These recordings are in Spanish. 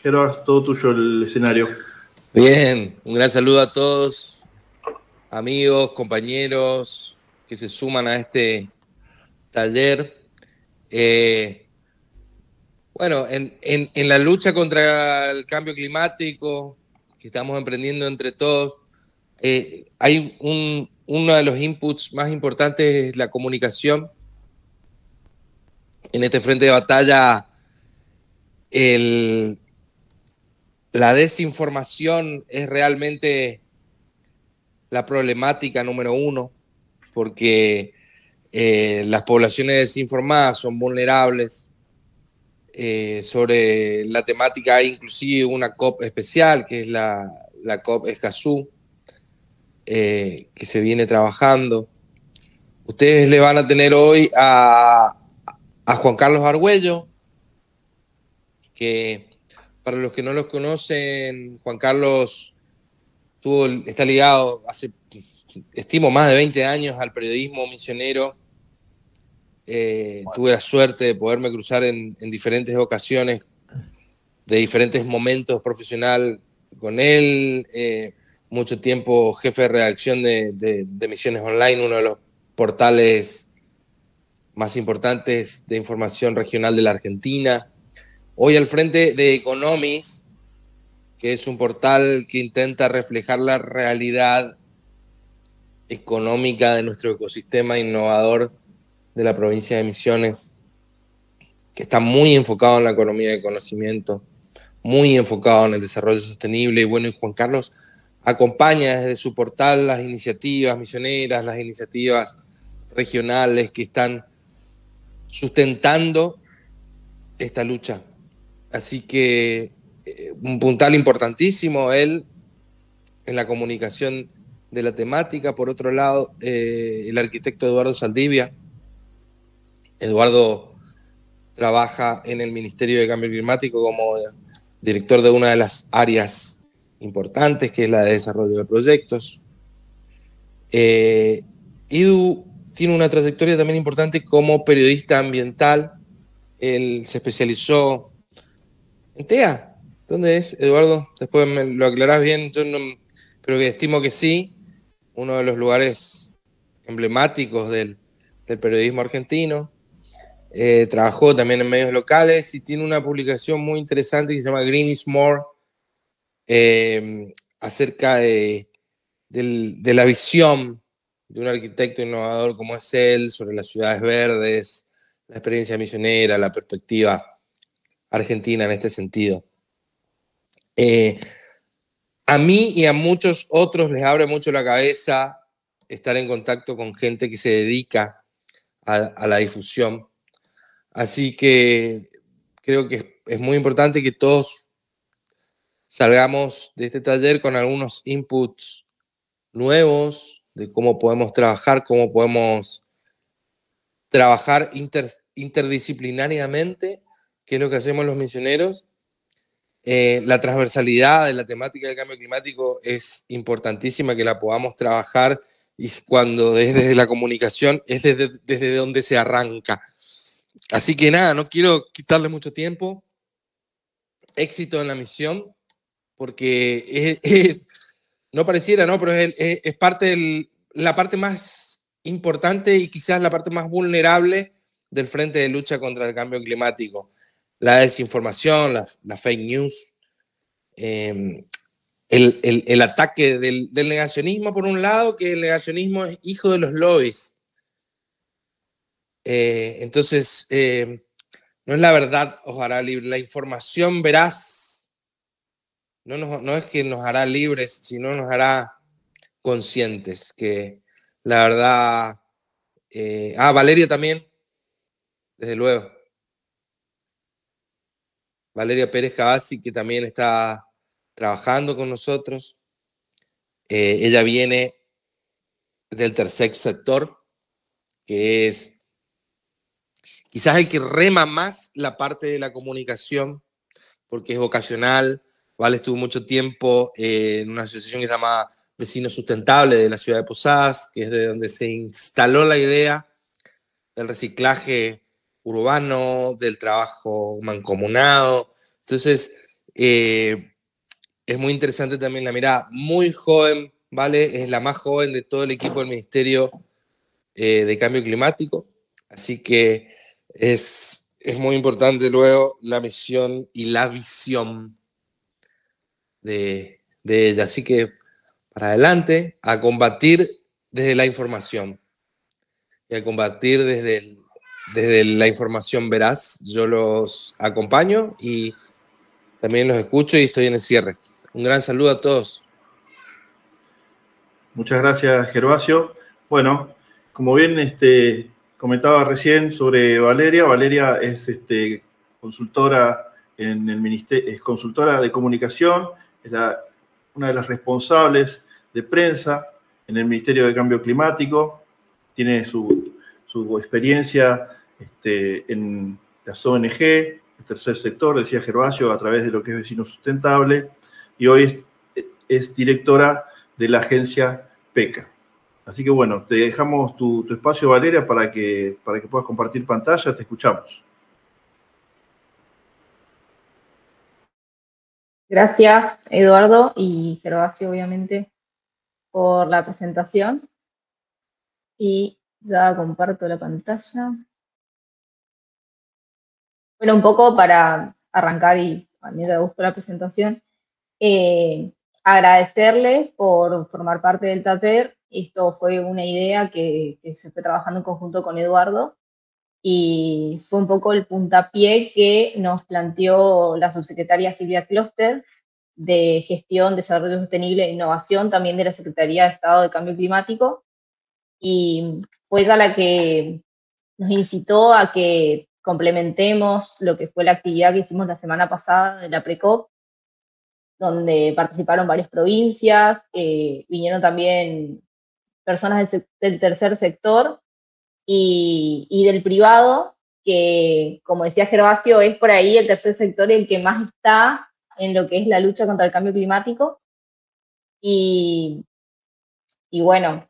Gerard, todo tuyo el escenario. Bien, un gran saludo a todos, amigos, compañeros que se suman a este taller. Eh, bueno, en la lucha contra el cambio climático que estamos emprendiendo entre todos, uno de los inputs más importantes es la comunicación. En este frente de batalla, el, la desinformación es realmente la problemática número uno, porque las poblaciones desinformadas son vulnerables. Sobre la temática hay inclusive una COP especial, que es la COP Escazú, que se viene trabajando. Ustedes le van a tener hoy a Juan Carlos Argüello, que para los que no los conocen, Juan Carlos está ligado hace, estimo, más de 20 años al periodismo misionero. Tuve la suerte de poderme cruzar en diferentes ocasiones, de diferentes momentos profesional con él, mucho tiempo jefe de redacción de Misiones Online, uno de los portales más importantes de información regional de la Argentina. Hoy al frente de Economis, que es un portal que intenta reflejar la realidad económica de nuestro ecosistema innovador de la provincia de Misiones, que está muy enfocado en la economía de conocimiento, muy enfocado en el desarrollo sostenible. Y bueno, y Juan Carlos acompaña desde su portal las iniciativas misioneras, las iniciativas regionales que están sustentando esta lucha. Así que un puntal importantísimo él en la comunicación de la temática. Por otro lado, el arquitecto Eduardo Saldivia. Eduardo trabaja en el Ministerio de Cambio Climático como director de una de las áreas importantes, que es la de desarrollo de proyectos. Edu tiene una trayectoria también importante como periodista ambiental. Él se especializó en TEA. ¿Dónde es, Eduardo? Después me lo aclarás bien, yo no, pero que estimo que sí, uno de los lugares emblemáticos del periodismo argentino. Trabajó también en medios locales y tiene una publicación muy interesante que se llama Green is More, acerca de la visión de un arquitecto innovador como es él sobre las ciudades verdes, la experiencia misionera, la perspectiva argentina en este sentido. A mí y a muchos otros les abre mucho la cabeza estar en contacto con gente que se dedica a la difusión. Así que creo que es muy importante que todos salgamos de este taller con algunos inputs nuevos de cómo podemos trabajar interdisciplinariamente, que es lo que hacemos los misioneros. La transversalidad de la temática del cambio climático es importantísima, que la podamos trabajar, y cuando desde la comunicación es desde donde se arranca. Así que nada, no quiero quitarle mucho tiempo. Éxito en la misión, porque no pareciera, ¿no? Pero es parte la parte más importante y quizás la parte más vulnerable del frente de lucha contra el cambio climático. La desinformación, la fake news, el ataque del negacionismo, por un lado, que el negacionismo es hijo de los lobbies. Entonces, no es la verdad os hará libre, la información veraz no es que nos hará libres, sino nos hará conscientes, que la verdad... Valeria también, desde luego. Valeria Pérez Cavazzi, que también está trabajando con nosotros. Ella viene del tercer sector, que es quizás el que rema más la parte de la comunicación, porque es vocacional. Vale, estuvo mucho tiempo en una asociación que se llama Vecinos Sustentables de la ciudad de Posadas, que es de donde se instaló la idea del reciclaje urbano, del trabajo mancomunado. Entonces, Es muy interesante también la mirada, muy joven, ¿vale? Es la más joven de todo el equipo del Ministerio de Cambio Climático, así que es muy importante luego la misión y la visión de ella. Así que para adelante, a combatir desde la información y a combatir desde la información veraz. Yo los acompaño y también los escucho y estoy en el cierre. Un gran saludo a todos. Muchas gracias, Gervasio. Bueno, como bien comentaba recién sobre Valeria, Valeria es consultora en el ministerio, es consultora de comunicación, es una de las responsables de prensa en el Ministerio de Cambio Climático, tiene su experiencia en las ONG, el tercer sector, decía Gervasio, a través de lo que es Vecino Sustentable, y hoy es directora de la agencia PECA. Así que bueno, te dejamos tu espacio, Valeria, para que puedas compartir pantalla. Te escuchamos. Gracias, Eduardo y Gervasio, obviamente, por la presentación. Y ya comparto la pantalla. Bueno, un poco para arrancar y mientras busco la presentación, agradecerles por formar parte del taller. Esto fue una idea que se fue trabajando en conjunto con Eduardo y fue un poco el puntapié que nos planteó la subsecretaria Silvia Kloster de Gestión, Desarrollo Sostenible e Innovación, también de la Secretaría de Estado de Cambio Climático, y fue ella la que nos incitó a que complementemos lo que fue la actividad que hicimos la semana pasada de la PRECOP, donde participaron varias provincias, vinieron también personas del tercer sector y del privado, que, como decía Gervasio, es por ahí el tercer sector el que más está en lo que es la lucha contra el cambio climático. Y bueno,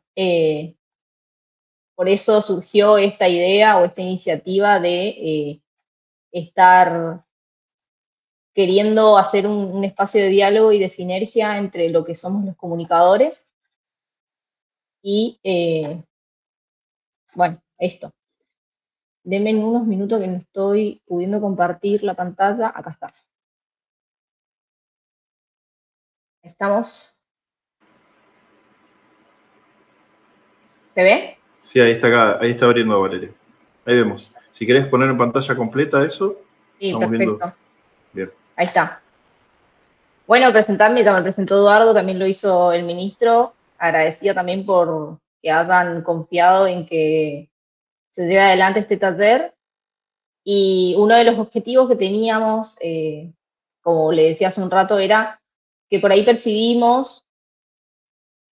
por eso surgió esta idea o esta iniciativa de estar queriendo hacer un espacio de diálogo y de sinergia entre lo que somos los comunicadores y, bueno, esto. Denme unos minutos que no estoy pudiendo compartir la pantalla. Acá está. ¿Estamos? ¿Se ve? Sí, ahí está abriendo, Valeria. Ahí vemos. Si querés poner en pantalla completa eso. Sí, estamos perfecto. Viendo. Bien. Ahí está. Bueno, presentarme, ya me presentó Eduardo, también lo hizo el ministro. Agradecida también por que hayan confiado en que se lleve adelante este taller. Y uno de los objetivos que teníamos, como le decía hace un rato, era que por ahí percibimos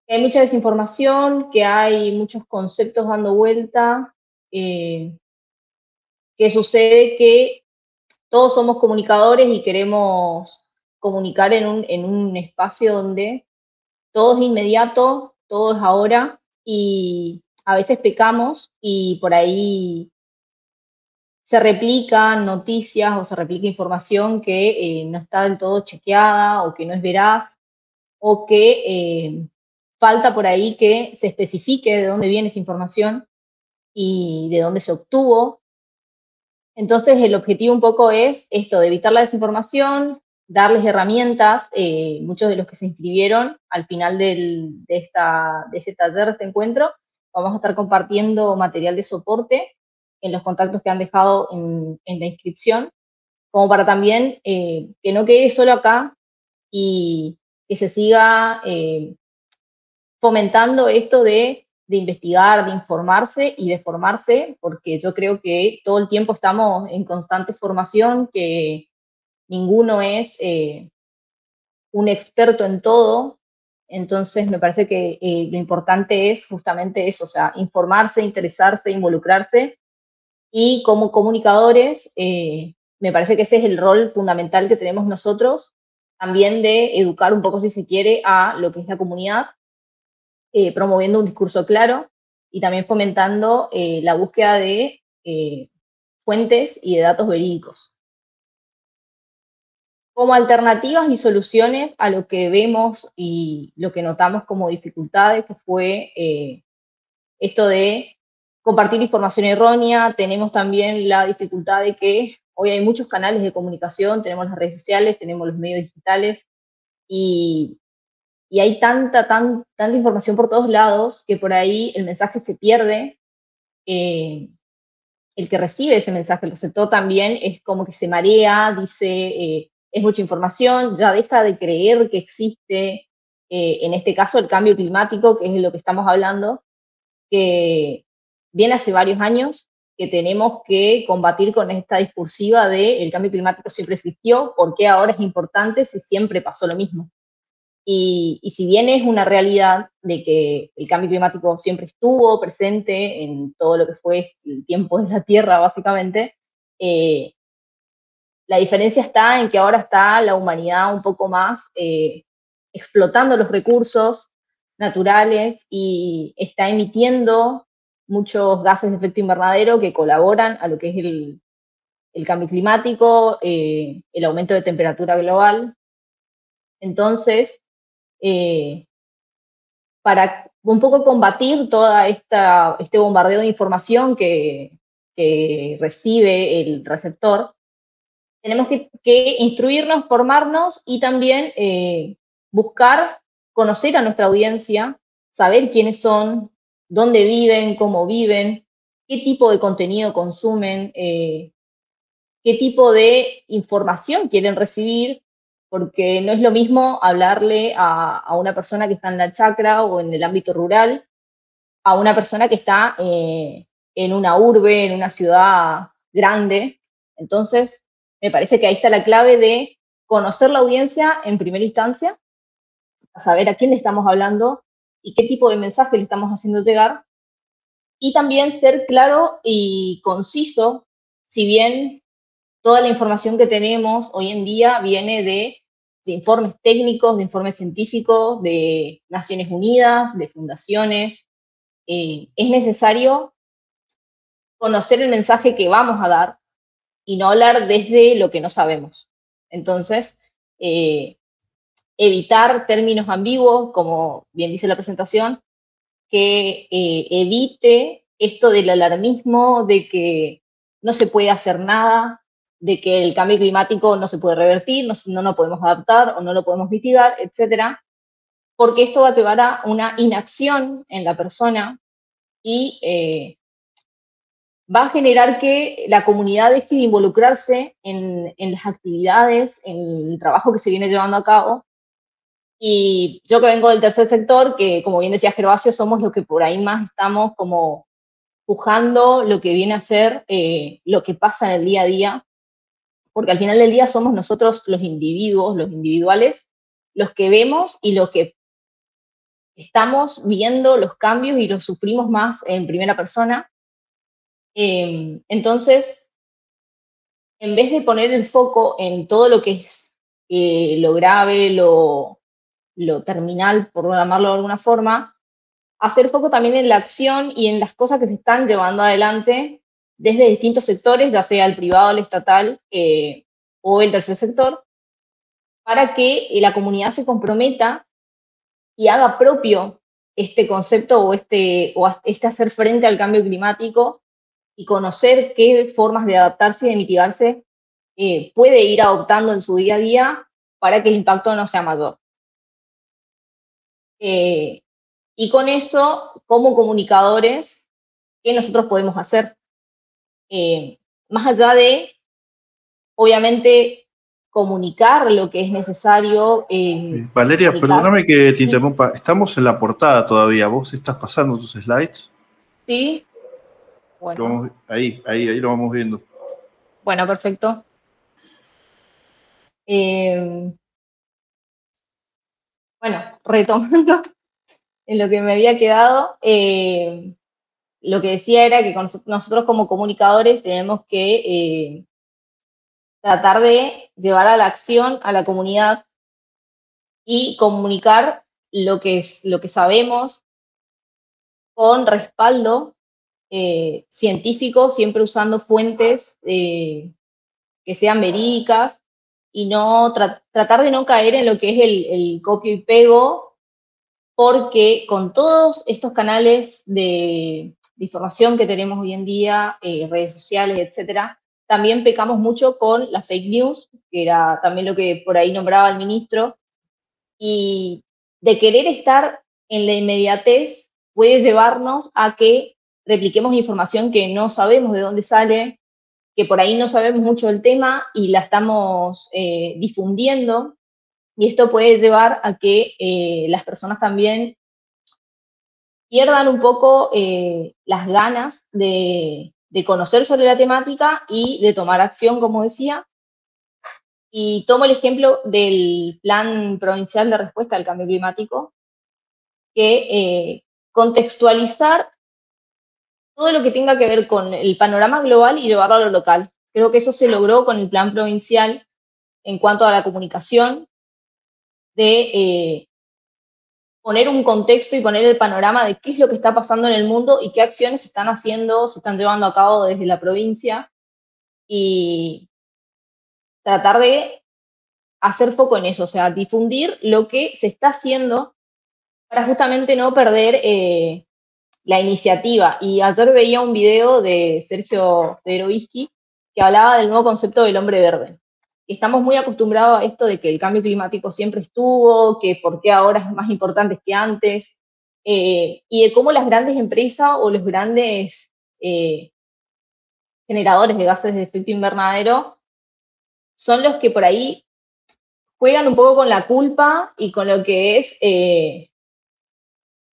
que hay mucha desinformación, que hay muchos conceptos dando vuelta, que sucede que todos somos comunicadores y queremos comunicar en un espacio donde todo es inmediato, todo es ahora, y a veces pecamos y por ahí se replican noticias o se replica información que no está del todo chequeada o que no es veraz o que falta por ahí que se especifique de dónde viene esa información y de dónde se obtuvo. Entonces el objetivo un poco es esto, de evitar la desinformación, darles herramientas. Muchos de los que se inscribieron al final de este taller, de este encuentro, vamos a estar compartiendo material de soporte en los contactos que han dejado en la inscripción, como para también que no quede solo acá y que se siga fomentando esto de investigar, de informarse y de formarse, porque yo creo que todo el tiempo estamos en constante formación, que ninguno es un experto en todo. Entonces me parece que lo importante es justamente eso, o sea, informarse, interesarse, involucrarse, y como comunicadores me parece que ese es el rol fundamental que tenemos nosotros, también de educar un poco, si se quiere, a lo que es la comunidad, promoviendo un discurso claro y también fomentando la búsqueda de fuentes y de datos verídicos. como alternativas y soluciones a lo que vemos y lo que notamos como dificultades, que fue esto de compartir información errónea. Tenemos también la dificultad de que hoy hay muchos canales de comunicación, tenemos las redes sociales, tenemos los medios digitales, y hay tanta información por todos lados que por ahí el mensaje se pierde. El que recibe ese mensaje, el receptor, también es como que se marea, dice, es mucha información, ya deja de creer que existe, en este caso, el cambio climático, que es de lo que estamos hablando, que viene hace varios años, que tenemos que combatir con esta discursiva de el cambio climático siempre existió, ¿por qué ahora es importante si siempre pasó lo mismo? Y si bien es una realidad de que el cambio climático siempre estuvo presente en todo lo que fue el tiempo de la Tierra, básicamente, la diferencia está en que ahora está la humanidad un poco más explotando los recursos naturales y está emitiendo muchos gases de efecto invernadero que colaboran a lo que es el cambio climático, el aumento de temperatura global. Entonces, para un poco combatir toda este bombardeo de información que recibe el receptor, tenemos que instruirnos, formarnos y también buscar conocer a nuestra audiencia, saber quiénes son, dónde viven, cómo viven, qué tipo de contenido consumen, qué tipo de información quieren recibir, porque no es lo mismo hablarle a una persona que está en la chacra o en el ámbito rural, a una persona que está en una urbe, en una ciudad grande. Entonces, me parece que ahí está la clave de conocer la audiencia en primera instancia, a saber a quién le estamos hablando y qué tipo de mensaje le estamos haciendo llegar, y también ser claro y conciso, si bien toda la información que tenemos hoy en día viene de informes técnicos, de informes científicos, de Naciones Unidas, de fundaciones. Es necesario conocer el mensaje que vamos a dar y no hablar desde lo que no sabemos. Entonces, evitar términos ambiguos, como bien dice la presentación, que evite esto del alarmismo, de que no se puede hacer nada, de que el cambio climático no se puede revertir, no lo podemos adaptar o no lo podemos mitigar, etcétera, porque esto va a llevar a una inacción en la persona y va a generar que la comunidad deje de involucrarse en las actividades, en el trabajo que se viene llevando a cabo. Y yo que vengo del tercer sector, que como bien decía Gervasio, somos los que por ahí más estamos como pujando lo que viene a ser lo que pasa en el día a día, porque al final del día somos nosotros los individuos, los individuales, los que vemos y los que estamos viendo los cambios y los sufrimos más en primera persona. Entonces, en vez de poner el foco en todo lo que es lo grave, lo terminal, por llamarlo de alguna forma, hacer foco también en la acción y en las cosas que se están llevando adelante desde distintos sectores, ya sea el privado, el estatal o el tercer sector, para que la comunidad se comprometa y haga propio este concepto o este hacer frente al cambio climático y conocer qué formas de adaptarse y de mitigarse puede ir adoptando en su día a día para que el impacto no sea mayor. Y con eso, como comunicadores, ¿qué nosotros podemos hacer? Más allá de, obviamente, comunicar lo que es necesario. Valeria, comunicar. perdóname que te interrumpa. Estamos en la portada todavía. ¿Vos estás pasando tus slides? Sí. Bueno. Ahí lo vamos viendo. Bueno, perfecto. Bueno, retomando en lo que me había quedado, lo que decía era que nosotros como comunicadores tenemos que tratar de llevar a la acción a la comunidad y comunicar lo que sabemos con respaldo científico, siempre usando fuentes que sean verídicas y no tratar de no caer en lo que es el copio y pego, porque con todos estos canales de información que tenemos hoy en día, redes sociales, etcétera, también pecamos mucho con las fake news, que era también lo que por ahí nombraba el ministro, y de querer estar en la inmediatez puede llevarnos a que repliquemos información que no sabemos de dónde sale, que por ahí no sabemos mucho del tema y la estamos difundiendo, y esto puede llevar a que las personas también pierdan un poco las ganas de conocer sobre la temática y de tomar acción, como decía. Y tomo el ejemplo del Plan Provincial de Respuesta al Cambio Climático, que contextualizar todo lo que tenga que ver con el panorama global y llevarlo a lo local. Creo que eso se logró con el Plan Provincial en cuanto a la comunicación, de poner un contexto y poner el panorama de qué es lo que está pasando en el mundo y qué acciones se están haciendo, se están llevando a cabo desde la provincia, y tratar de hacer foco en eso, o sea, difundir lo que se está haciendo para justamente no perder la iniciativa. Y ayer veía un video de Sergio Federovisky que hablaba del nuevo concepto del hombre verde. Estamos muy acostumbrados a esto de que el cambio climático siempre estuvo, que por qué ahora es más importante que antes, y de cómo las grandes empresas o los grandes generadores de gases de efecto invernadero son los que por ahí juegan un poco con la culpa y con lo que es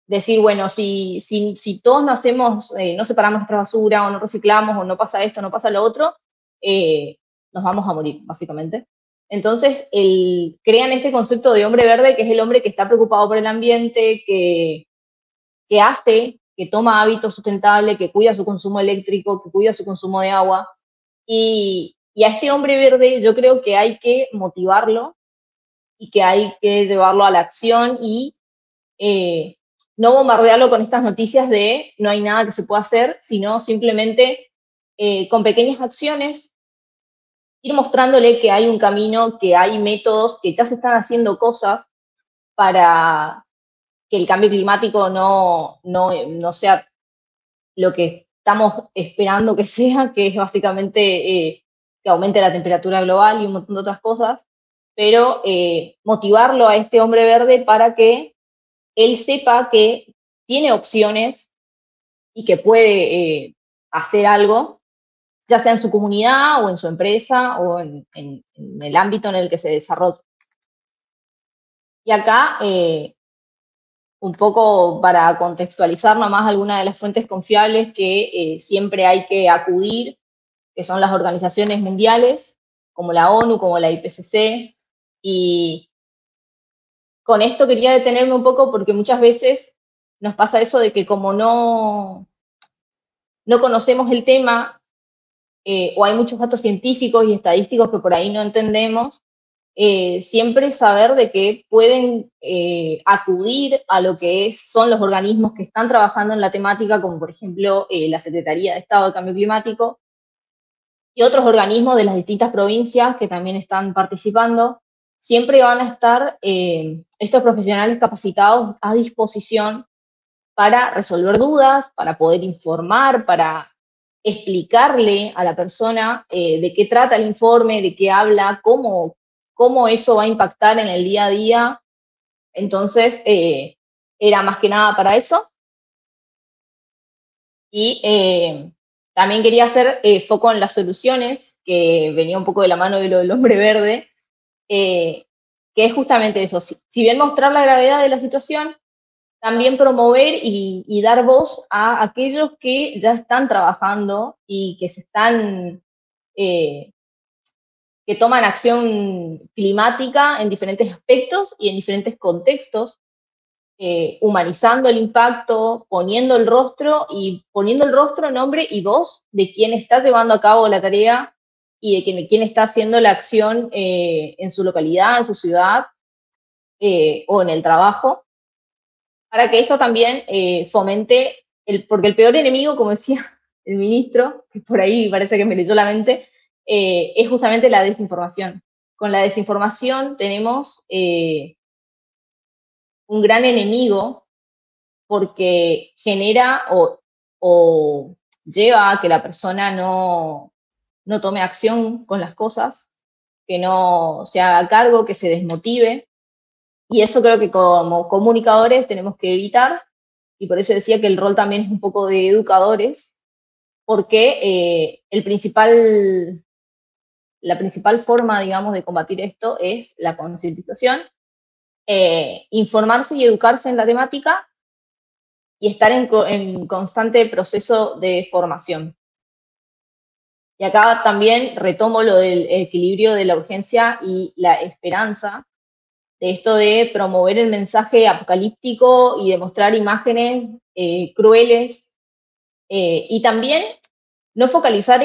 decir, bueno, si todos no hacemos, no separamos nuestra basura, o no reciclamos, o no pasa esto, no pasa lo otro, nos vamos a morir, básicamente. Entonces, crean este concepto de hombre verde, que es el hombre que está preocupado por el ambiente, que toma hábitos sustentables, que cuida su consumo eléctrico, que cuida su consumo de agua. Y a este hombre verde yo creo que hay que motivarlo y que hay que llevarlo a la acción y no bombardearlo con estas noticias de no hay nada que se pueda hacer, sino simplemente con pequeñas acciones ir mostrándole que hay un camino, que hay métodos, que ya se están haciendo cosas para que el cambio climático no sea lo que estamos esperando que sea, que es básicamente que aumente la temperatura global y un montón de otras cosas, pero motivarlo a este hombre verde para que él sepa que tiene opciones y que puede hacer algo, ya sea en su comunidad o en su empresa o en el ámbito en el que se desarrolla. Y acá, un poco para contextualizar nomás algunas de las fuentes confiables que siempre hay que acudir, que son las organizaciones mundiales, como la ONU, como la IPCC, y con esto quería detenerme un poco porque muchas veces nos pasa eso de que como no conocemos el tema, o hay muchos datos científicos y estadísticos que por ahí no entendemos, siempre saber de que pueden acudir a lo que son los organismos que están trabajando en la temática, como por ejemplo la Secretaría de Estado de Cambio Climático y otros organismos de las distintas provincias que también están participando. Siempre van a estar estos profesionales capacitados a disposición para resolver dudas, para poder informar, para explicarle a la persona de qué trata el informe, de qué habla, cómo eso va a impactar en el día a día. Entonces, era más que nada para eso. Y también quería hacer foco en las soluciones, que venía un poco de la mano de lo del hombre verde, que es justamente eso. Si bien mostrar la gravedad de la situación, también promover y dar voz a aquellos que ya están trabajando y que que toman acción climática en diferentes aspectos y en diferentes contextos, humanizando el impacto, poniendo el rostro, nombre y voz de quien está llevando a cabo la tarea y de quien está haciendo la acción en su localidad, en su ciudad o en el trabajo, para que esto también fomente, porque el peor enemigo, como decía el ministro, que por ahí parece que me leyó la mente, es justamente la desinformación. la desinformación tenemos un gran enemigo porque genera o lleva a que la persona no tome acción con las cosas, que no se haga cargo, que se desmotive. Y eso creo que como comunicadores tenemos que evitar, y por eso decía que el rol también es un poco de educadores, porque la principal forma, digamos, de combatir esto es la concientización, informarse y educarse en la temática y estar en constante proceso de formación. Y acá también retomo lo del equilibrio de la urgencia y la esperanza, de esto de promover el mensaje apocalíptico y de mostrar imágenes crueles, y también no focalizar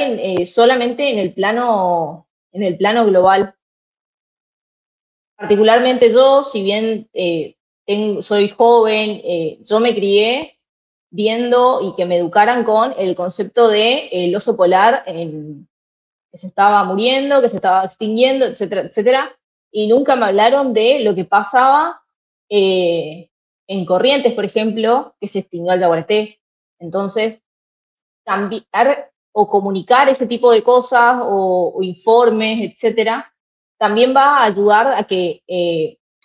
solamente en el plano global. Particularmente yo, si bien soy joven, yo me crié viendo y que me educaran con el concepto de el oso polar que se estaba muriendo, que se estaba extinguiendo, etcétera, etcétera, y nunca me hablaron de lo que pasaba en Corrientes, por ejemplo, que se extinguió el yaguareté. Entonces, cambiar o comunicar ese tipo de cosas o informes, etcétera, también va a ayudar a que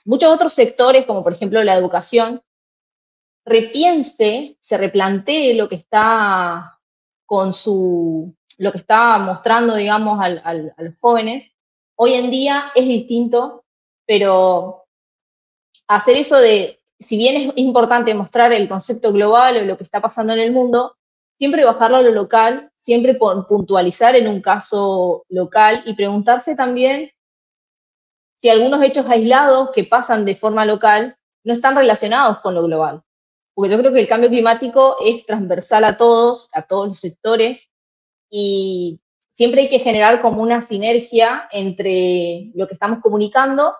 muchos otros sectores, como por ejemplo la educación, se replantee lo que está lo que está mostrando, digamos, a los jóvenes. Hoy en día es distinto, pero hacer eso si bien es importante mostrar el concepto global o lo que está pasando en el mundo, siempre bajarlo a lo local, siempre puntualizar en un caso local y preguntarse también si algunos hechos aislados que pasan de forma local no están relacionados con lo global. Porque yo creo que el cambio climático es transversal a todos los sectores, y siempre hay que generar como una sinergia entre lo que estamos comunicando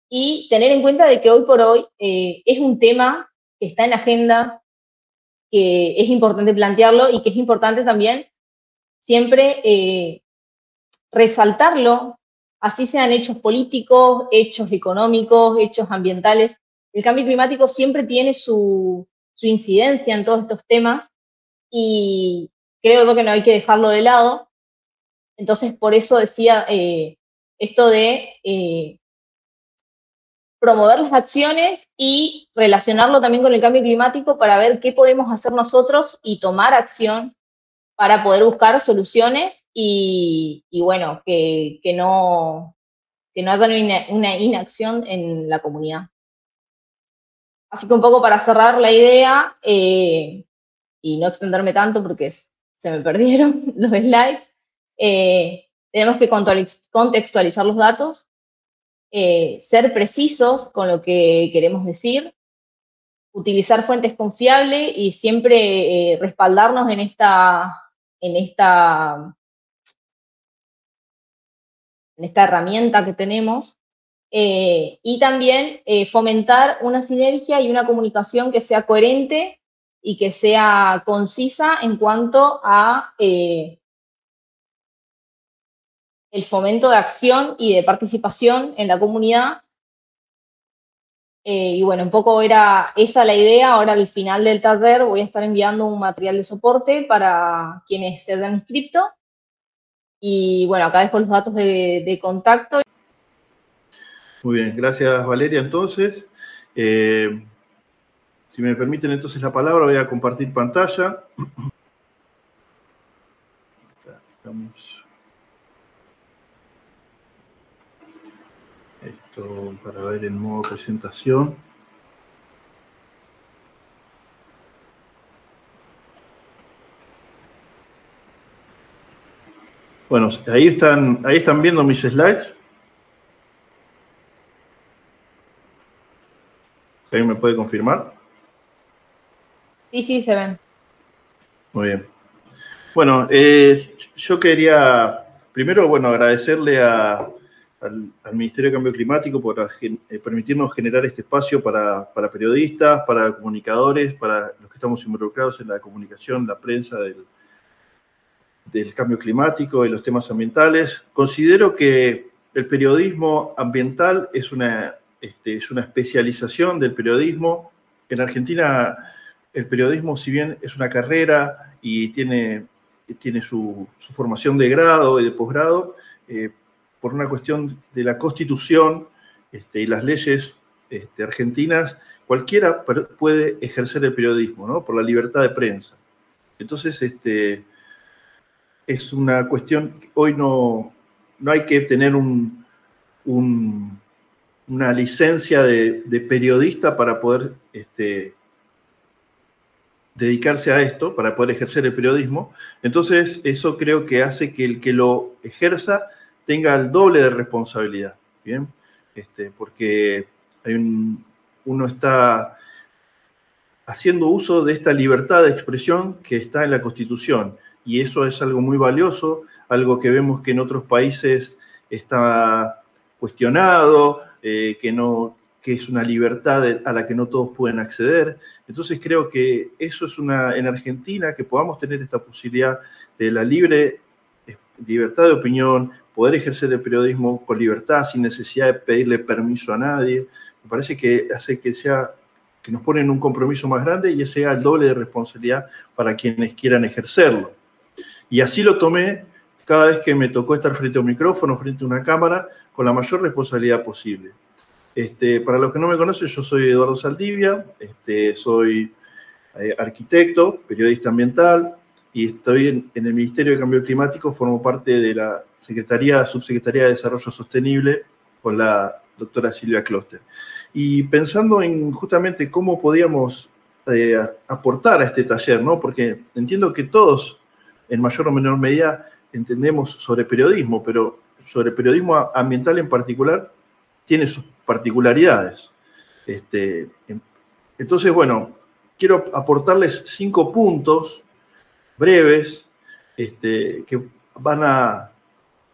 y tener en cuenta de que hoy por hoy es un tema que está en la agenda, que es importante plantearlo y que es importante también siempre resaltarlo, así sean hechos políticos, hechos económicos, hechos ambientales. El cambio climático siempre tiene su incidencia en todos estos temas y creo que no hay que dejarlo de lado. Entonces, por eso decía esto de promover las acciones y relacionarlo también con el cambio climático para ver qué podemos hacer nosotros y tomar acción para poder buscar soluciones y bueno, que no haya una inacción en la comunidad. Así que un poco para cerrar la idea, y no extenderme tanto porque se me perdieron los slides, tenemos que contextualizar los datos, ser precisos con lo que queremos decir, utilizar fuentes confiables y siempre respaldarnos en esta herramienta que tenemos, y también fomentar una sinergia y una comunicación que sea coherente y que sea concisa en cuanto a el fomento de acción y de participación en la comunidad. Y bueno, un poco era esa la idea. Ahora al final del taller voy a estar enviando un material de soporte para quienes se hayan inscrito. Y bueno, acá dejo los datos de contacto. Muy bien, gracias Valeria. Entonces, si me permiten entonces la palabra, voy a compartir pantalla. Esto para ver en modo presentación. Bueno, ahí están viendo mis slides. ¿Alguien me puede confirmar? Sí, se ven. Muy bien. Bueno, yo quería primero, bueno, agradecerle al Ministerio de Cambio Climático por permitirnos generar este espacio para periodistas, para comunicadores, para los que estamos involucrados en la comunicación, la prensa del cambio climático y los temas ambientales. Considero que el periodismo ambiental es una especialización del periodismo. En Argentina, el periodismo, si bien es una carrera y tiene su formación de grado y de posgrado, por una cuestión de la Constitución y las leyes argentinas, cualquiera puede ejercer el periodismo, ¿no? Por la libertad de prensa. Entonces, es una cuestión, hoy no hay que tener una licencia de periodista para poder dedicarse a esto, para poder ejercer el periodismo. Entonces, eso creo que hace que el que lo ejerza tenga el doble de responsabilidad, ¿bien? Porque uno está haciendo uso de esta libertad de expresión que está en la Constitución, y eso es algo muy valioso, algo que vemos que en otros países está cuestionado, que es una libertad a la que no todos pueden acceder. Entonces creo que eso es en Argentina, que podamos tener esta posibilidad de la libertad de opinión, poder ejercer el periodismo con libertad, sin necesidad de pedirle permiso a nadie, me parece que hace que nos ponen un compromiso más grande y ese sea el doble de responsabilidad para quienes quieran ejercerlo. Y así lo tomé cada vez que me tocó estar frente a un micrófono, frente a una cámara, con la mayor responsabilidad posible. Para los que no me conocen, yo soy Eduardo Saldivia, soy arquitecto, periodista ambiental, y estoy en el Ministerio de Cambio Climático, formo parte de la Subsecretaría de Desarrollo Sostenible con la doctora Silvia Kloster. Y pensando en justamente cómo podíamos aportar a este taller, ¿no? Porque entiendo que todos, en mayor o menor medida, entendemos sobre periodismo, pero sobre periodismo ambiental en particular, tiene sus particularidades. Entonces, bueno, quiero aportarles 5 puntos breves que van a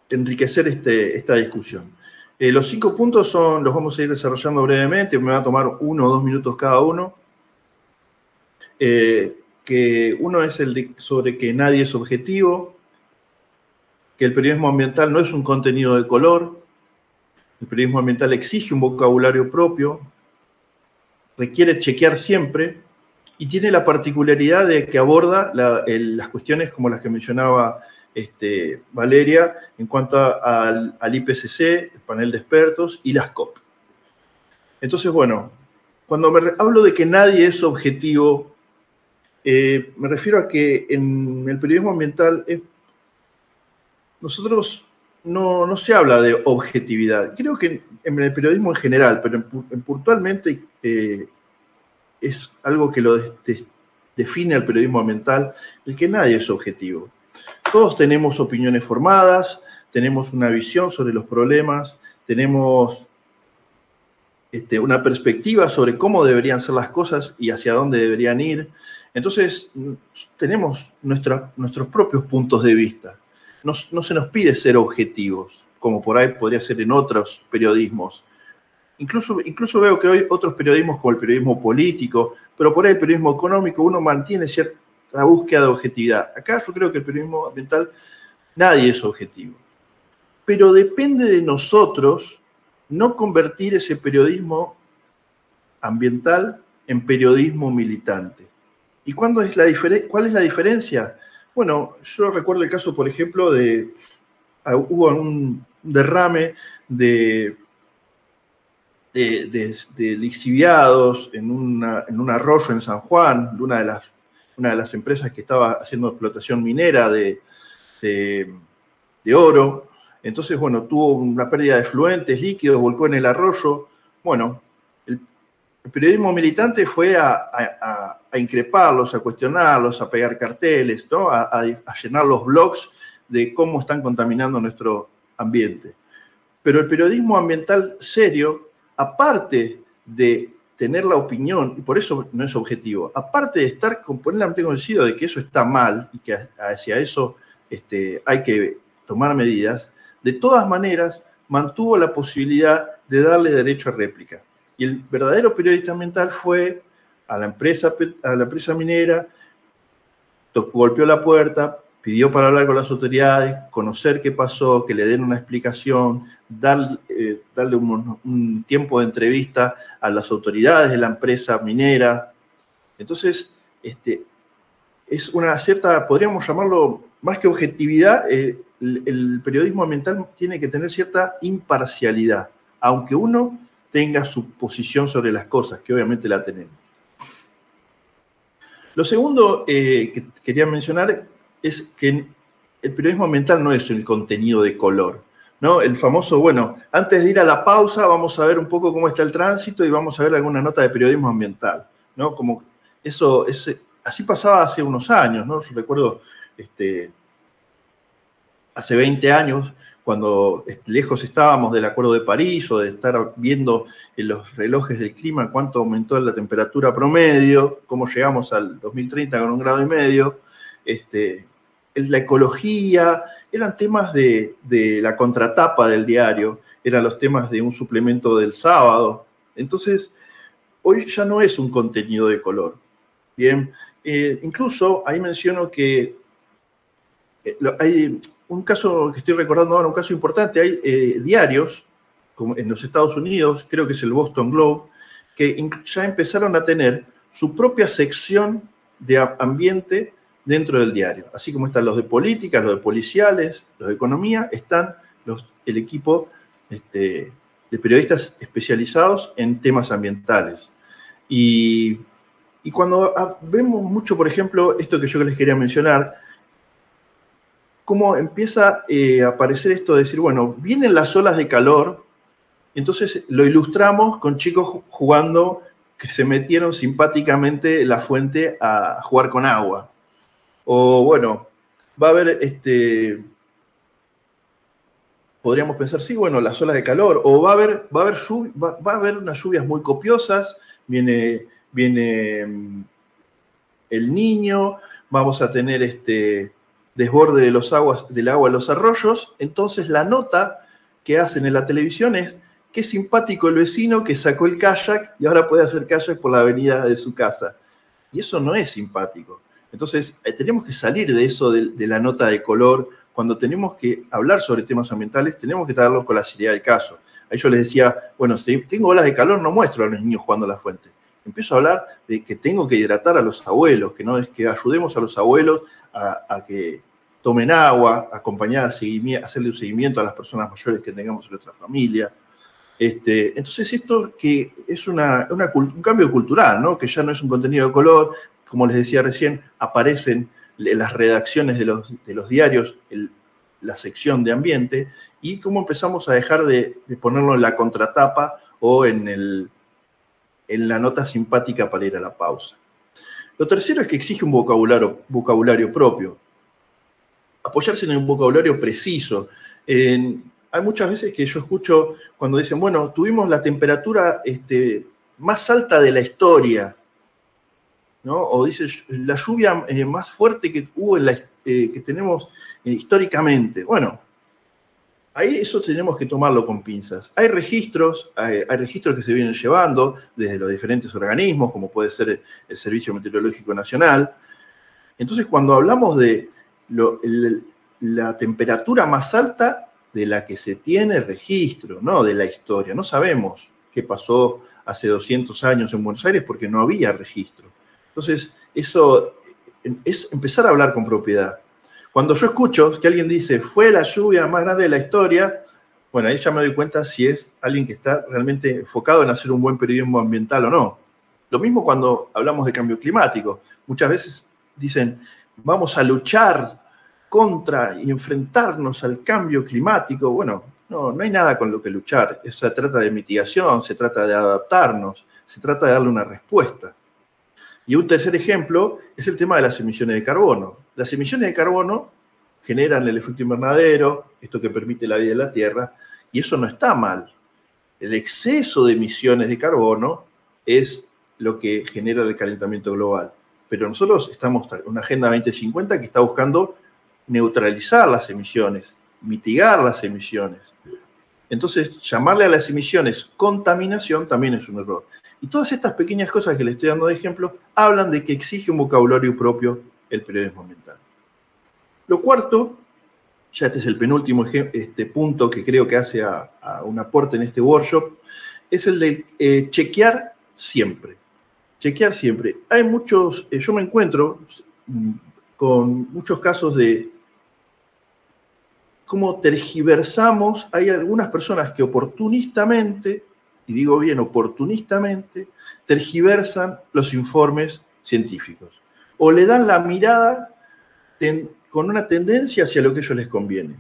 enriquecer esta discusión. Los 5 puntos los vamos a ir desarrollando brevemente, me va a tomar 1 o 2 minutos cada uno. Que uno es sobre que nadie es objetivo, que el periodismo ambiental no es un contenido de color, el periodismo ambiental exige un vocabulario propio, requiere chequear siempre y tiene la particularidad de que aborda las cuestiones como las que mencionaba Valeria en cuanto al IPCC, el panel de expertos y las COP. Entonces, bueno, cuando hablo de que nadie es objetivo, me refiero a que en el periodismo ambiental nosotros no se habla de objetividad. Creo que en el periodismo en general, pero puntualmente es algo que lo define al periodismo ambiental, el que nadie es objetivo. Todos tenemos opiniones formadas, tenemos una visión sobre los problemas, tenemos una perspectiva sobre cómo deberían ser las cosas y hacia dónde deberían ir. Entonces, tenemos nuestros propios puntos de vista. No se nos pide ser objetivos, como por ahí podría ser en otros periodismos. Incluso veo que hoy otros periodismos, como el periodismo político, pero por ahí el periodismo económico, uno mantiene cierta búsqueda de objetividad. Acá yo creo que el periodismo ambiental, nadie es objetivo. Pero depende de nosotros no convertir ese periodismo ambiental en periodismo militante. ¿Y cuál es la diferencia? Bueno, yo recuerdo el caso, por ejemplo, hubo un derrame de lixiviados en un arroyo en San Juan, de una de las empresas que estaba haciendo explotación minera de oro. Entonces, bueno, tuvo una pérdida de fluentes, líquidos, volcó en el arroyo. Bueno, el periodismo militante fue a increparlos, a cuestionarlos, a pegar carteles, ¿no? a llenar los blogs de cómo están contaminando nuestro ambiente. Pero el periodismo ambiental serio, aparte de tener la opinión, y por eso no es objetivo, aparte de estar completamente convencido de que eso está mal y que hacia eso hay que tomar medidas, de todas maneras mantuvo la posibilidad de darle derecho a réplica. Y el verdadero periodista ambiental fue a la empresa minera, golpeó la puerta, pidió para hablar con las autoridades, conocer qué pasó, que le den una explicación, darle un tiempo de entrevista a las autoridades de la empresa minera. Entonces, es una cierta, podríamos llamarlo, más que objetividad, el periodismo ambiental tiene que tener cierta imparcialidad, aunque uno tenga su posición sobre las cosas, que obviamente la tenemos. Lo segundo que quería mencionar es que el periodismo ambiental no es el contenido de color, ¿no? El famoso, bueno, antes de ir a la pausa vamos a ver un poco cómo está el tránsito y vamos a ver alguna nota de periodismo ambiental, ¿no? Como eso, así pasaba hace unos años, ¿no? Yo recuerdo hace 20 años, cuando lejos estábamos del Acuerdo de París o de estar viendo en los relojes del clima cuánto aumentó la temperatura promedio, cómo llegamos al 2030 con 1,5 grados, la ecología, eran temas de la contratapa del diario, eran los temas de un suplemento del sábado. Entonces, hoy ya no es un contenido de color. Bien, incluso ahí menciono que hay un caso que estoy recordando ahora, un caso importante, hay diarios, como en los Estados Unidos, creo que es el Boston Globe, que ya empezaron a tener su propia sección de ambiente dentro del diario. Así como están los de política, los de policiales, los de economía, están el equipo de periodistas especializados en temas ambientales. Y cuando vemos mucho, por ejemplo, esto que yo les quería mencionar, cómo empieza a aparecer esto de decir, bueno, vienen las olas de calor, entonces lo ilustramos con chicos jugando, que se metieron simpáticamente en la fuente a jugar con agua. O bueno, va a haber, podríamos pensar, sí, bueno, las olas de calor, o va a haber unas lluvias muy copiosas, viene el Niño, vamos a tener desborde del agua en los arroyos. Entonces la nota que hacen en la televisión es: qué simpático el vecino que sacó el kayak y ahora puede hacer kayak por la avenida de su casa. Y eso no es simpático. Entonces tenemos que salir de eso de la nota de color. Cuando tenemos que hablar sobre temas ambientales, tenemos que tratarlos con la seriedad del caso. Ahí yo les decía, bueno, si tengo olas de calor, no muestro a los niños jugando a la fuente. Empiezo a hablar de que tengo que hidratar a los abuelos, que no es que ayudemos a los abuelos a que tomen agua, hacerle un seguimiento a las personas mayores que tengamos en nuestra familia. Entonces esto que es un cambio cultural, ¿no? Que ya no es un contenido de color, como les decía recién, aparecen en las redacciones de los diarios la sección de ambiente, y cómo empezamos a dejar de ponerlo en la contratapa o en la nota simpática para ir a la pausa. Lo tercero es que exige un vocabulario propio. Apoyarse en un vocabulario preciso. Hay muchas veces que yo escucho cuando dicen, bueno, tuvimos la temperatura más alta de la historia, ¿no? O dice, la lluvia más fuerte que hubo que tenemos históricamente. Bueno, ahí eso tenemos que tomarlo con pinzas. Hay registros que se vienen llevando desde los diferentes organismos, como puede ser el Servicio Meteorológico Nacional. Entonces, cuando hablamos de la temperatura más alta de la que se tiene registro, no de la historia, no sabemos qué pasó hace 200 años en Buenos Aires porque no había registro. Entonces, eso es empezar a hablar con propiedad. Cuando yo escucho que alguien dice, fue la lluvia más grande de la historia, bueno, ahí ya me doy cuenta si es alguien que está realmente enfocado en hacer un buen periodismo ambiental o no. Lo mismo cuando hablamos de cambio climático. Muchas veces dicen, vamos a luchar contra y enfrentarnos al cambio climático. Bueno, no hay nada con lo que luchar. Se trata de mitigación, se trata de adaptarnos, se trata de darle una respuesta. Y un tercer ejemplo es el tema de las emisiones de carbono. Las emisiones de carbono generan el efecto invernadero, esto que permite la vida en la Tierra, y eso no está mal. El exceso de emisiones de carbono es lo que genera el calentamiento global. Pero nosotros estamos en una Agenda 2050 que está buscando neutralizar las emisiones, mitigar las emisiones. Entonces, llamarle a las emisiones contaminación también es un error. Y todas estas pequeñas cosas que le estoy dando de ejemplo hablan de que exige un vocabulario propio el periodismo ambiental. Lo cuarto, ya este es el penúltimo punto que creo que hace a un aporte en este workshop, es el de chequear siempre. Chequear siempre. Hay muchos, yo me encuentro con muchos casos de cómo tergiversamos. Hay algunas personas que oportunistamente, y digo bien, oportunistamente, tergiversan los informes científicos. O le dan la mirada con una tendencia hacia lo que a ellos les conviene.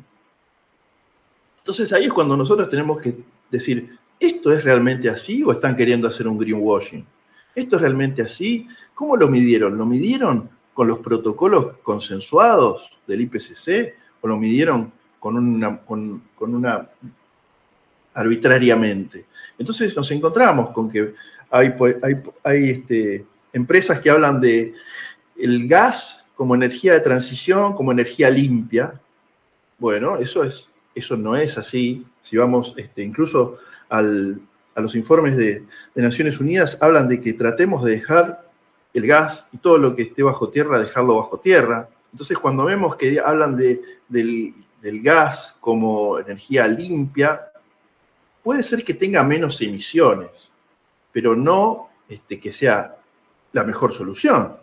Entonces ahí es cuando nosotros tenemos que decir, ¿esto es realmente así o están queriendo hacer un greenwashing? ¿Esto es realmente así? ¿Cómo lo midieron? ¿Lo midieron con los protocolos consensuados del IPCC o lo midieron con una arbitrariamente? Entonces nos encontramos con que hay empresas que hablan de el gas como energía de transición, como energía limpia. Bueno, eso no es así. Si vamos incluso a los informes de Naciones Unidas, hablan de que tratemos de dejar el gas y todo lo que esté bajo tierra, dejarlo bajo tierra. Entonces, cuando vemos que hablan del gas como energía limpia, puede ser que tenga menos emisiones, pero no que sea la mejor solución.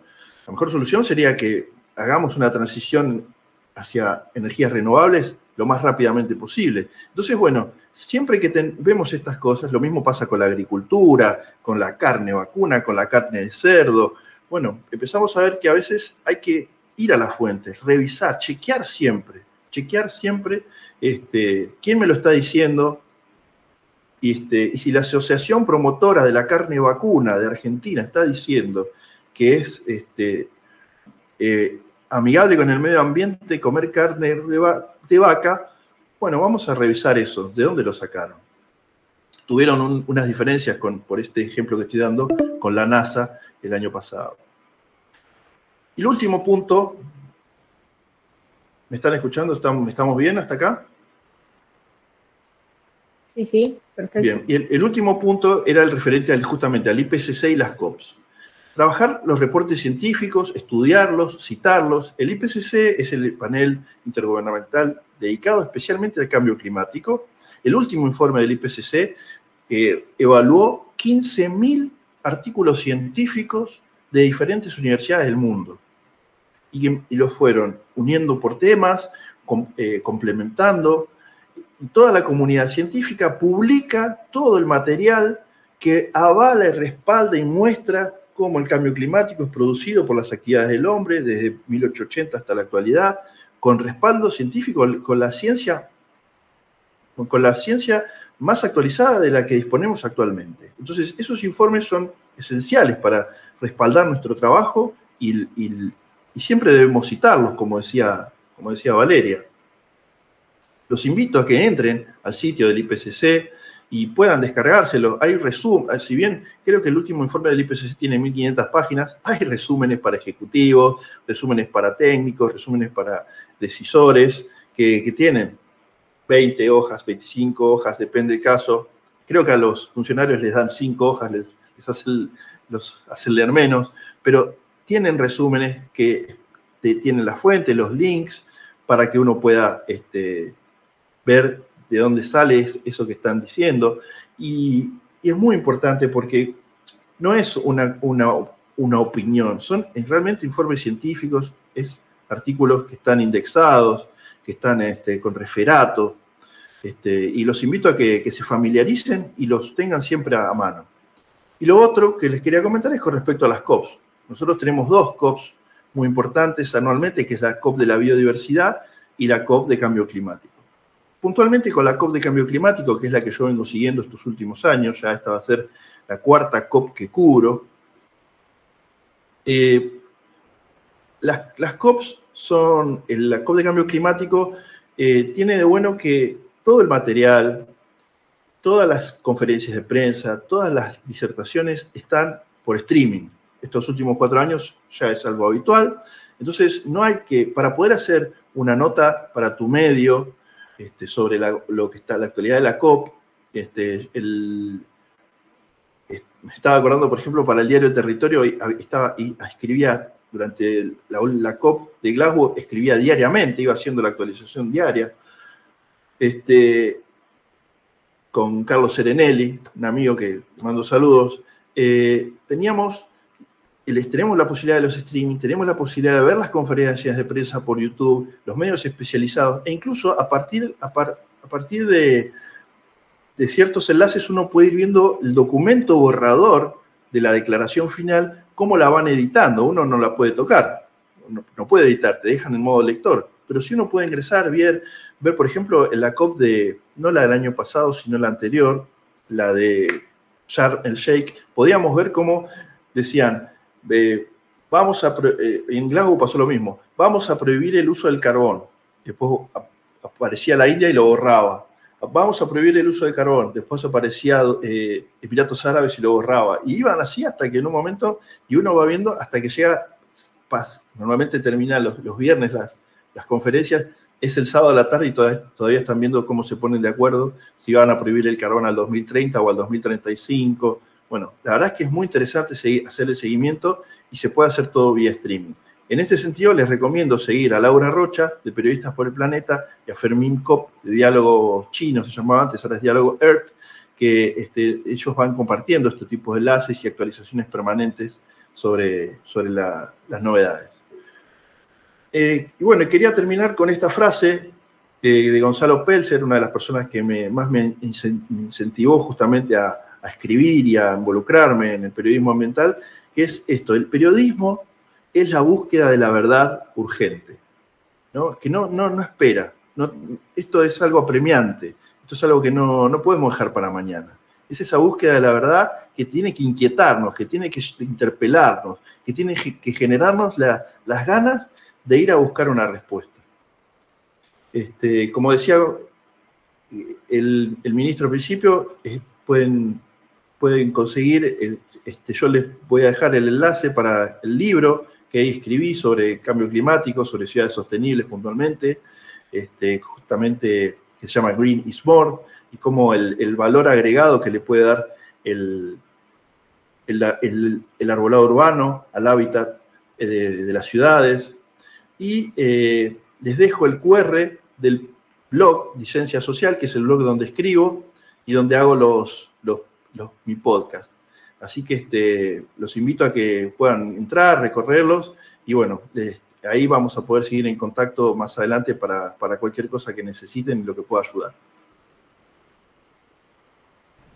La mejor solución sería que hagamos una transición hacia energías renovables lo más rápidamente posible. Entonces, bueno, siempre que vemos estas cosas, lo mismo pasa con la agricultura, con la carne vacuna, con la carne de cerdo. Bueno, empezamos a ver que a veces hay que ir a las fuentes, revisar, chequear siempre quién me lo está diciendo. Y si la asociación promotora de la carne vacuna de Argentina está diciendo que es amigable con el medio ambiente comer carne de vaca, bueno, vamos a revisar eso. ¿De dónde lo sacaron? Tuvieron unas diferencias por este ejemplo que estoy dando con la NASA el año pasado. Y el último punto, ¿me están escuchando? ¿Estamos bien hasta acá? Sí, perfecto. Bien, y el último punto era el referente justamente al IPCC y las COPs. Trabajar los reportes científicos, estudiarlos, citarlos. El IPCC es el panel intergubernamental dedicado especialmente al cambio climático. El último informe del IPCC evaluó 15.000 artículos científicos de diferentes universidades del mundo. Y los fueron uniendo por temas, complementando. Y toda la comunidad científica publica todo el material que avala y respalda y muestra cómo el cambio climático es producido por las actividades del hombre desde 1880 hasta la actualidad, con respaldo científico, con la ciencia más actualizada de la que disponemos actualmente. Entonces, esos informes son esenciales para respaldar nuestro trabajo y siempre debemos citarlos, como decía Valeria. Los invito a que entren al sitio del IPCC y puedan descargárselo. Hay resumen, si bien creo que el último informe del IPCC tiene 1.500 páginas, hay resúmenes para ejecutivos, resúmenes para técnicos, resúmenes para decisores, que tienen 20 hojas, 25 hojas, depende del caso. Creo que a los funcionarios les dan 5 hojas, les hacen leer menos, pero tienen resúmenes que tienen la fuente, los links, para que uno pueda ver de dónde sale eso que están diciendo. Y es muy importante porque no es una opinión, son realmente informes científicos, es artículos que están indexados, que están con referato, y los invito a que se familiaricen y los tengan siempre a mano. Y lo otro que les quería comentar es con respecto a las COPs. Nosotros tenemos 2 COPs muy importantes anualmente, que es la COP de la biodiversidad y la COP de cambio climático. Puntualmente con la COP de cambio climático, que es la que yo vengo siguiendo estos últimos años, ya esta va a ser la 4ª COP que cubro. Las COPs son, la COP de cambio climático tiene de bueno que todo el material, todas las conferencias de prensa, todas las disertaciones están por streaming. Estos últimos 4 años ya es algo habitual. Entonces, no hay que, para poder hacer una nota para tu medio sobre lo que está la actualidad de la COP, me estaba acordando, por ejemplo, para el diario Territorio, escribía durante la COP de Glasgow escribía diariamente, iba haciendo la actualización diaria, con Carlos Serenelli, un amigo que mando saludos, tenemos la posibilidad de los streaming, tenemos la posibilidad de ver las conferencias de prensa por YouTube, los medios especializados, e incluso a partir de ciertos enlaces uno puede ir viendo el documento borrador de la declaración final, cómo la van editando. Uno no la puede tocar, no puede editar, te dejan en modo lector, pero sí uno puede ingresar, ver, por ejemplo, en la COP no la del año pasado, sino la anterior, la de Sharm el Sheikh, podíamos ver cómo decían, en Glasgow pasó lo mismo, vamos a prohibir el uso del carbón. Después aparecía la India y lo borraba. Vamos a prohibir el uso de carbón. Después aparecía Emiratos Árabes y lo borraba. Y iban así hasta que en un momento, y uno va viendo hasta que llega paz. Normalmente terminan los viernes las conferencias, es el sábado a la tarde y todavía están viendo cómo se ponen de acuerdo, si van a prohibir el carbón al 2030 o al 2035. Bueno, la verdad es que es muy interesante hacer el seguimiento y se puede hacer todo vía streaming. En este sentido, les recomiendo seguir a Laura Rocha, de Periodistas por el Planeta, y a Fermín Cop, de Diálogo Chino, se llamaba antes, ahora es Diálogo Earth, que ellos van compartiendo este tipo de enlaces y actualizaciones permanentes sobre las novedades. Y bueno, quería terminar con esta frase de Gonzalo Pelzer, una de las personas que más me incentivó justamente a escribir y a involucrarme en el periodismo ambiental, que es esto: el periodismo es la búsqueda de la verdad urgente, ¿no? Que no espera. Esto es algo apremiante, esto es algo que no podemos dejar para mañana. Es esa búsqueda de la verdad que tiene que inquietarnos, que tiene que interpelarnos, que tiene que generarnos las ganas de ir a buscar una respuesta. Como decía el ministro al principio, pueden conseguir, yo les voy a dejar el enlace para el libro que ahí escribí sobre cambio climático, sobre ciudades sostenibles puntualmente, justamente que se llama Green is More, y cómo el valor agregado que le puede dar el arbolado urbano al hábitat de las ciudades. Y les dejo el QR del blog Licencia Social, que es el blog donde escribo y donde hago mi podcast. Así que los invito a que puedan entrar, recorrerlos, y bueno, ahí vamos a poder seguir en contacto más adelante para cualquier cosa que necesiten y lo que pueda ayudar.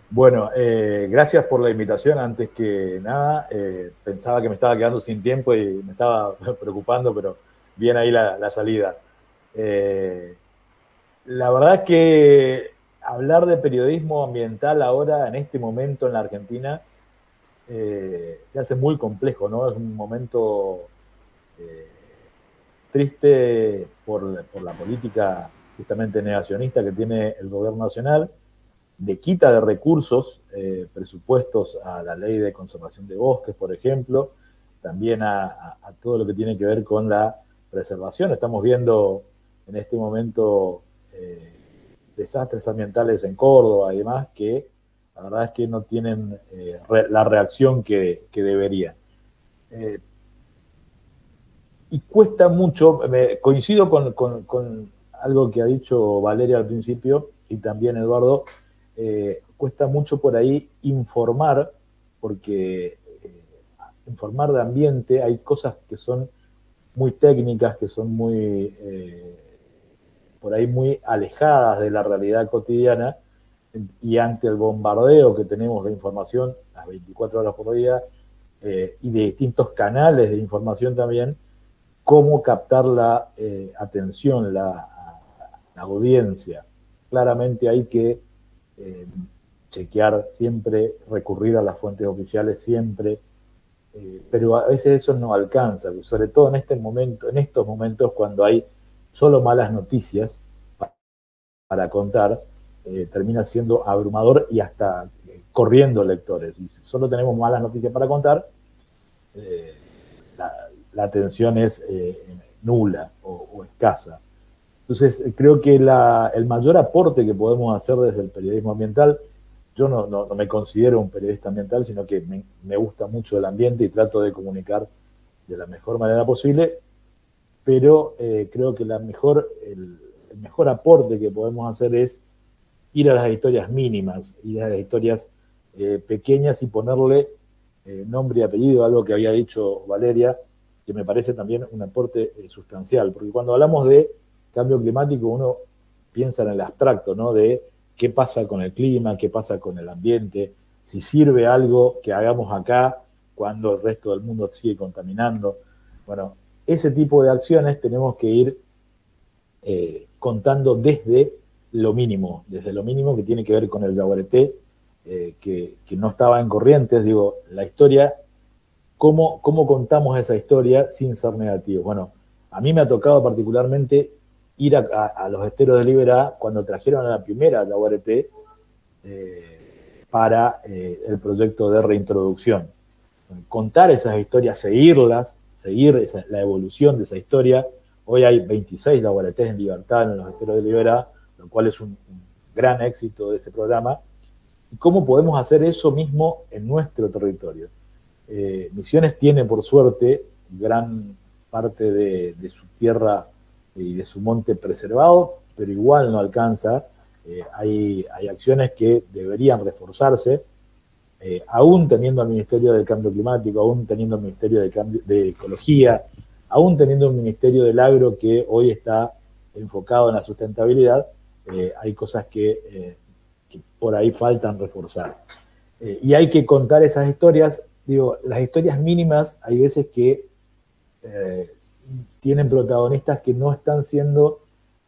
Bueno, gracias por la invitación. Antes que nada, pensaba que me estaba quedando sin tiempo y me estaba preocupando, pero bien ahí la salida. La verdad es que hablar de periodismo ambiental ahora, en este momento en la Argentina, se hace muy complejo, ¿no? Es un momento triste por la política justamente negacionista que tiene el gobierno nacional, de quita de recursos, presupuestos a la ley de conservación de bosques, por ejemplo, también a todo lo que tiene que ver con la preservación. Estamos viendo en este momento desastres ambientales en Córdoba y demás que la verdad es que no tienen la reacción que deberían. Y cuesta mucho, coincido con algo que ha dicho Valeria al principio y también Eduardo, cuesta mucho por ahí informar, porque informar de ambiente, hay cosas que son muy técnicas, que son muy, por ahí muy alejadas de la realidad cotidiana, y ante el bombardeo que tenemos de información las 24 horas por día, y de distintos canales de información también, cómo captar la atención, la audiencia. Claramente hay que chequear siempre, recurrir a las fuentes oficiales siempre, pero a veces eso no alcanza, sobre todo en estos momentos cuando hay solo malas noticias para contar, termina siendo abrumador y hasta corriendo lectores. Y si solo tenemos malas noticias para contar, la atención es nula o escasa. Entonces, creo que el mayor aporte que podemos hacer desde el periodismo ambiental, yo no me considero un periodista ambiental, sino que me gusta mucho el ambiente y trato de comunicar de la mejor manera posible, pero creo que el mejor aporte que podemos hacer es ir a las historias mínimas, ir a las historias pequeñas y ponerle nombre y apellido, algo que había dicho Valeria, que me parece también un aporte sustancial, porque cuando hablamos de cambio climático uno piensa en el abstracto, ¿no? De qué pasa con el clima, qué pasa con el ambiente, si sirve algo que hagamos acá cuando el resto del mundo sigue contaminando. Bueno, ese tipo de acciones tenemos que ir contando desde lo mínimo que tiene que ver con el Yaguareté, que no estaba en Corrientes. Digo, la historia, ¿cómo contamos esa historia sin ser negativos? Bueno, a mí me ha tocado particularmente ir a los esteros de Liberá cuando trajeron a la primera Yaguareté para el proyecto de reintroducción. Contar esas historias, seguir la evolución de esa historia. Hoy hay 26 Yaguaretés en libertad en los esteros de Liberá, lo cual es un gran éxito de ese programa. ¿Y cómo podemos hacer eso mismo en nuestro territorio? Misiones tiene, por suerte, gran parte de su tierra y de su monte preservado, pero igual no alcanza. Hay acciones que deberían reforzarse, aún teniendo al Ministerio del Cambio Climático, aún teniendo el Ministerio de Ecología, aún teniendo un Ministerio del Agro que hoy está enfocado en la sustentabilidad. Hay cosas que por ahí faltan reforzar. Y hay que contar esas historias. Digo, las historias mínimas hay veces que tienen protagonistas que no están siendo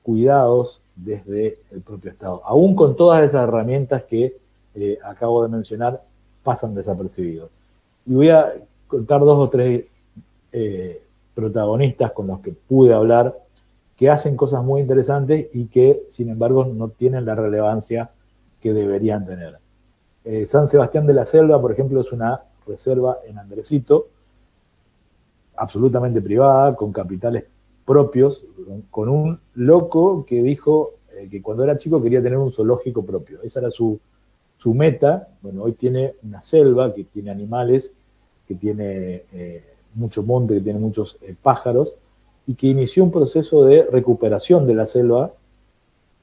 cuidados desde el propio Estado. Aún con todas esas herramientas que acabo de mencionar, pasan desapercibidos. Y voy a contar 2 o 3 protagonistas con los que pude hablar, que hacen cosas muy interesantes y que, sin embargo, no tienen la relevancia que deberían tener. San Sebastián de la Selva, por ejemplo, es una reserva en Andresito, absolutamente privada, con capitales propios, con un loco que dijo que cuando era chico quería tener un zoológico propio. Esa era su meta. Bueno, hoy tiene una selva que tiene animales, que tiene mucho monte, que tiene muchos pájaros, y que inició un proceso de recuperación de la selva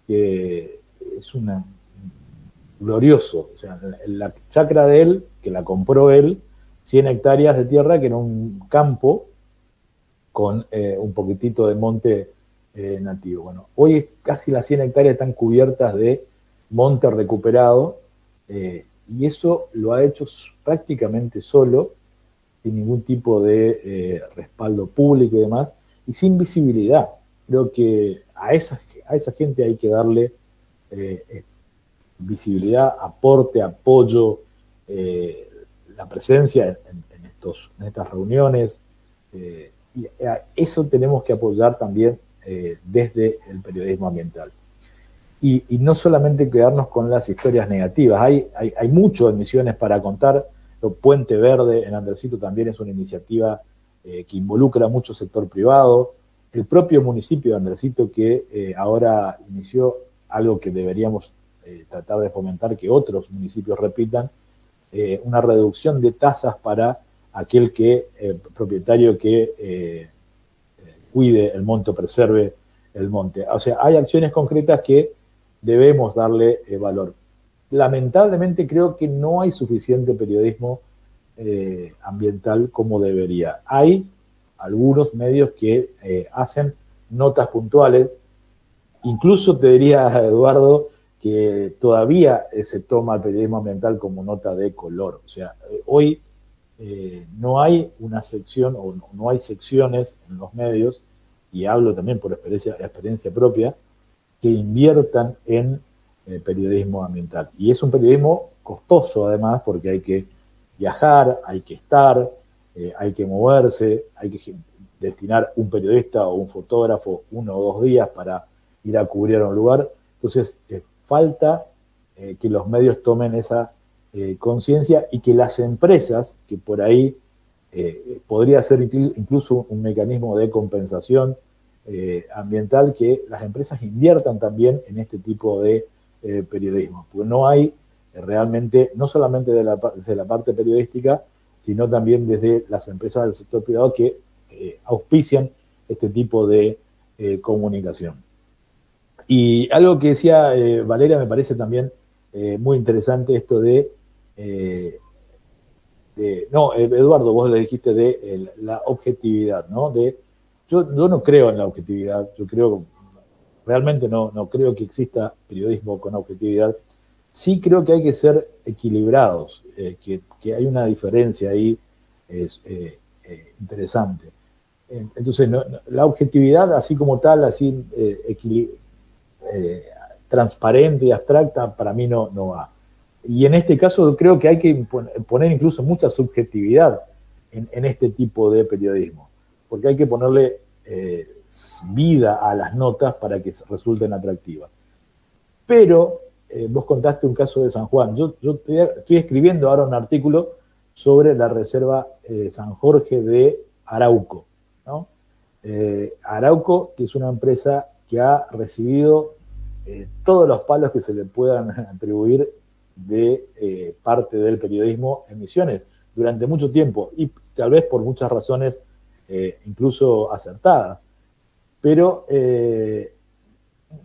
que es glorioso. O sea, la chacra de él, que la compró él, 100 hectáreas de tierra, que era un campo con un poquitito de monte nativo. Bueno, hoy casi las 100 hectáreas están cubiertas de monte recuperado, y eso lo ha hecho prácticamente solo, sin ningún tipo de respaldo público y demás, y sin visibilidad. Creo que a esa gente hay que darle visibilidad, aporte, apoyo, la presencia en estas reuniones, y a eso tenemos que apoyar también desde el periodismo ambiental. Y no solamente quedarnos con las historias negativas. Hay mucho en Misiones para contar. Puente Verde en Andresito también es una iniciativa que involucra mucho sector privado. El propio municipio de Andresito, que ahora inició algo que deberíamos tratar de fomentar, que otros municipios repitan, una reducción de tasas para aquel propietario que cuide el monte, preserve el monte. O sea, hay acciones concretas que debemos darle valor. Lamentablemente creo que no hay suficiente periodismo ambiental como debería. Hay algunos medios que hacen notas puntuales. Incluso te diría, Eduardo, que todavía se toma el periodismo ambiental como nota de color. O sea, hoy no hay una sección o no hay secciones en los medios, y hablo también por experiencia propia, que inviertan en periodismo ambiental. Y es un periodismo costoso además, porque hay que viajar, hay que estar, hay que moverse, hay que destinar un periodista o un fotógrafo 1 o 2 días para ir a cubrir a un lugar. Entonces, falta que los medios tomen esa conciencia, y que las empresas, que por ahí podría ser incluso un mecanismo de compensación ambiental, que las empresas inviertan también en este tipo de periodismo, porque no hay realmente, no solamente de la parte periodística, sino también desde las empresas del sector privado que auspician este tipo de comunicación. Y algo que decía Valeria me parece también muy interesante, esto Eduardo, vos le dijiste de la objetividad, ¿no? Yo no creo en la objetividad, realmente no creo que exista periodismo con objetividad. Sí creo que hay que ser equilibrados, que hay una diferencia ahí interesante. Entonces, la objetividad, así como tal, así transparente y abstracta, para mí no va. Y en este caso creo que hay que poner incluso mucha subjetividad en este tipo de periodismo, porque hay que ponerle vida a las notas para que resulten atractivas. Pero vos contaste un caso de San Juan. Yo estoy escribiendo ahora un artículo sobre la reserva San Jorge de Arauco, ¿no? Arauco, que es una empresa que ha recibido todos los palos que se le puedan atribuir de parte del periodismo en Misiones durante mucho tiempo, y tal vez por muchas razones incluso acertadas. Pero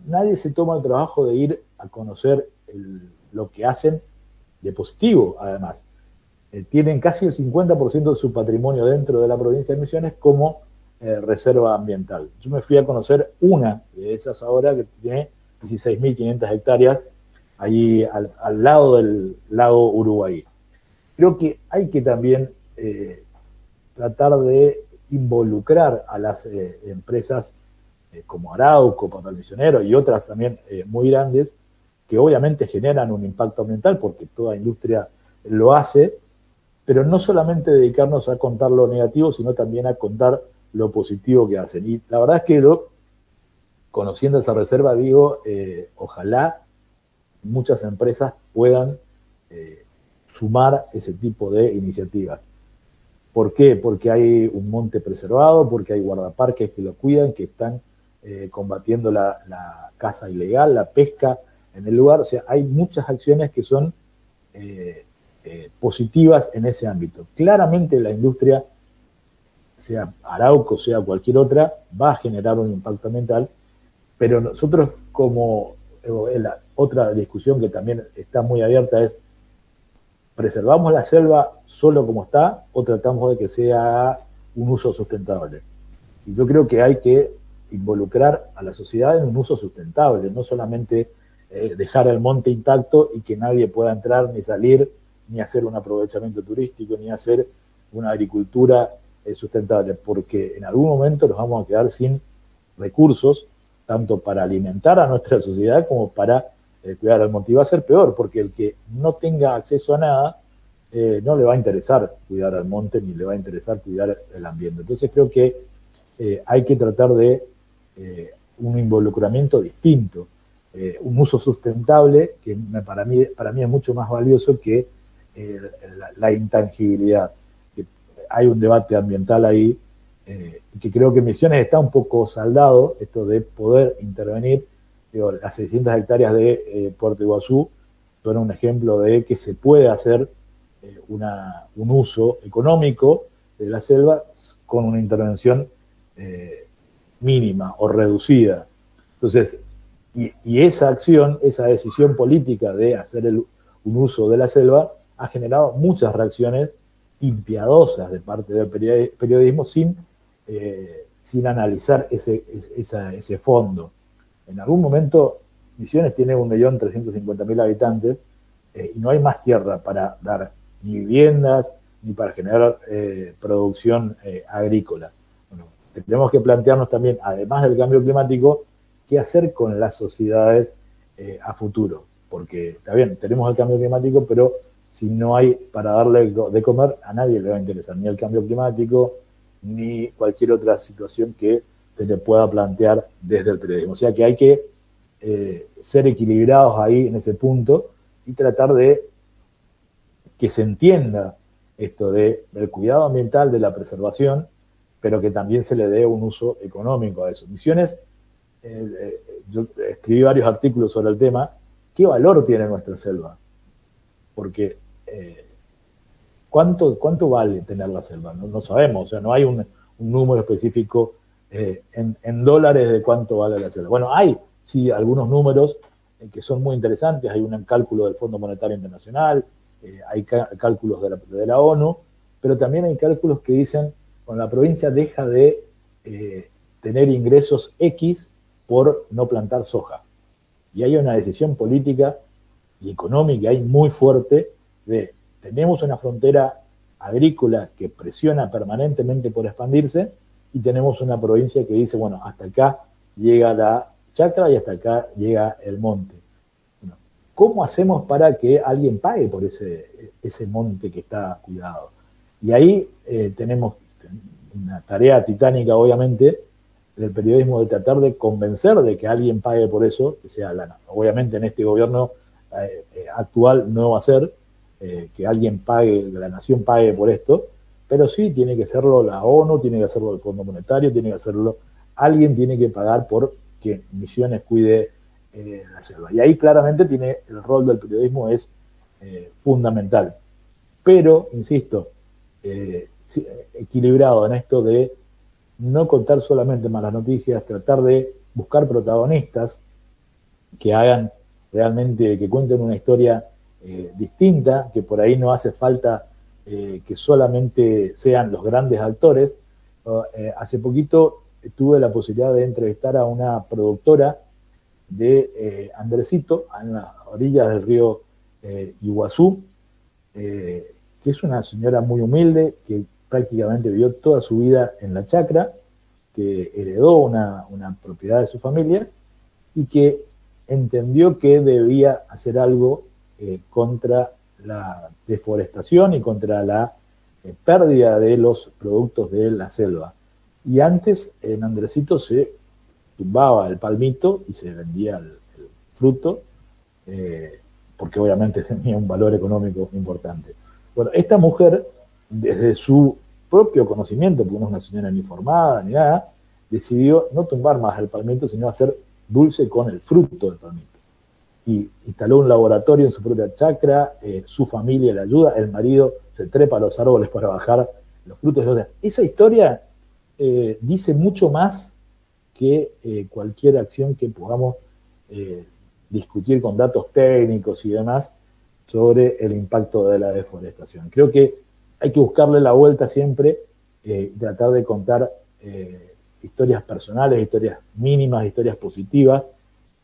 nadie se toma el trabajo de ir a conocer lo que hacen de positivo, además. Tienen casi el 50% de su patrimonio dentro de la provincia de Misiones como reserva ambiental. Yo me fui a conocer una de esas ahora, que tiene 16.500 hectáreas, allí al lado del lago Uruguay. Creo que hay que también tratar de involucrar a las empresas como Arauco, Papel Misionero y otras también muy grandes, que obviamente generan un impacto ambiental, porque toda industria lo hace, pero no solamente dedicarnos a contar lo negativo, sino también a contar lo positivo que hacen. Y la verdad es que conociendo esa reserva, digo, ojalá muchas empresas puedan sumar ese tipo de iniciativas. ¿Por qué? Porque hay un monte preservado, porque hay guardaparques que lo cuidan, que están combatiendo la caza ilegal, la pesca en el lugar. O sea, hay muchas acciones que son positivas en ese ámbito. Claramente la industria, sea Arauco, sea cualquier otra, va a generar un impacto ambiental, pero nosotros, como la otra discusión que también está muy abierta, es: ¿preservamos la selva solo como está o tratamos de que sea un uso sustentable? Y yo creo que hay que involucrar a la sociedad en un uso sustentable, no solamente dejar el monte intacto y que nadie pueda entrar ni salir, ni hacer un aprovechamiento turístico, ni hacer una agricultura sustentable, porque en algún momento nos vamos a quedar sin recursos, tanto para alimentar a nuestra sociedad como para cuidar el monte. Y va a ser peor, porque el que no tenga acceso a nada, no le va a interesar cuidar al monte, ni le va a interesar cuidar el ambiente. Entonces creo que hay que tratar de un involucramiento distinto, un uso sustentable, que para mí es mucho más valioso que la intangibilidad. Hay un debate ambiental ahí, que creo que en Misiones está un poco saldado, esto de poder intervenir. Digo, las 600 hectáreas de Puerto Iguazú son un ejemplo de que se puede hacer un uso económico de la selva con una intervención mínima o reducida. Entonces, y esa acción, esa decisión política de hacer un uso de la selva ha generado muchas reacciones impiadosas de parte del periodismo sin analizar ese fondo. En algún momento Misiones tiene 1.350.000 habitantes y no hay más tierra para dar ni viviendas ni para generar producción agrícola. Bueno, tenemos que plantearnos también, además del cambio climático, qué hacer con las sociedades a futuro. Porque está bien, tenemos el cambio climático, pero si no hay para darle de comer, a nadie le va a interesar ni el cambio climático ni cualquier otra situación que se le pueda plantear desde el periodismo. O sea que hay que ser equilibrados ahí en ese punto y tratar de que se entienda esto del cuidado ambiental, de la preservación, pero que también se le dé un uso económico a eso. Misiones, yo escribí varios artículos sobre el tema. ¿Qué valor tiene nuestra selva? Porque ¿Cuánto vale tener la selva? No sabemos, o sea, no hay un número específico en dólares de cuánto vale la selva. Bueno, hay sí algunos números que son muy interesantes, hay un cálculo del Fondo Monetario Internacional, hay cálculos de la ONU, pero también hay cálculos que dicen, bueno, la provincia deja de tener ingresos X por no plantar soja. Y hay una decisión política y económica ahí muy fuerte de, tenemos una frontera agrícola que presiona permanentemente por expandirse y tenemos una provincia que dice, bueno, hasta acá llega la chacra y hasta acá llega el monte. Bueno, ¿cómo hacemos para que alguien pague por ese monte que está cuidado? Y ahí tenemos una tarea titánica, obviamente, del periodismo de tratar de convencer de que alguien pague por eso, que sea obviamente en este gobierno actual no va a ser que alguien pague, que la nación pague por esto, pero sí tiene que hacerlo la ONU, tiene que hacerlo el Fondo Monetario, tiene que hacerlo, alguien tiene que pagar por que Misiones cuide la selva. Y ahí claramente el rol del periodismo es fundamental. Pero, insisto, equilibrado en esto de no contar solamente malas noticias, tratar de buscar protagonistas que hagan realmente, que cuenten una historia distinta, que por ahí no hace falta que solamente sean los grandes actores. Hace poquito tuve la posibilidad de entrevistar a una productora de Andresito, en las orillas del río Iguazú, que es una señora muy humilde, que prácticamente vivió toda su vida en la chacra, que heredó una propiedad de su familia y que entendió que debía hacer algo contra la deforestación y contra la pérdida de los productos de la selva. Y antes en Andresito se tumbaba el palmito y se vendía el fruto, porque obviamente tenía un valor económico importante. Bueno, esta mujer, desde su propio conocimiento, porque no es una señora ni formada ni nada, decidió no tumbar más el palmito, sino hacer dulce con el fruto del palmito. Y instaló un laboratorio en su propia chacra, su familia le ayuda, el marido se trepa a los árboles para bajar los frutos. O sea, esa historia dice mucho más que cualquier acción que podamos discutir con datos técnicos y demás sobre el impacto de la deforestación. Creo que hay que buscarle la vuelta siempre, tratar de contar historias personales, historias mínimas, historias positivas,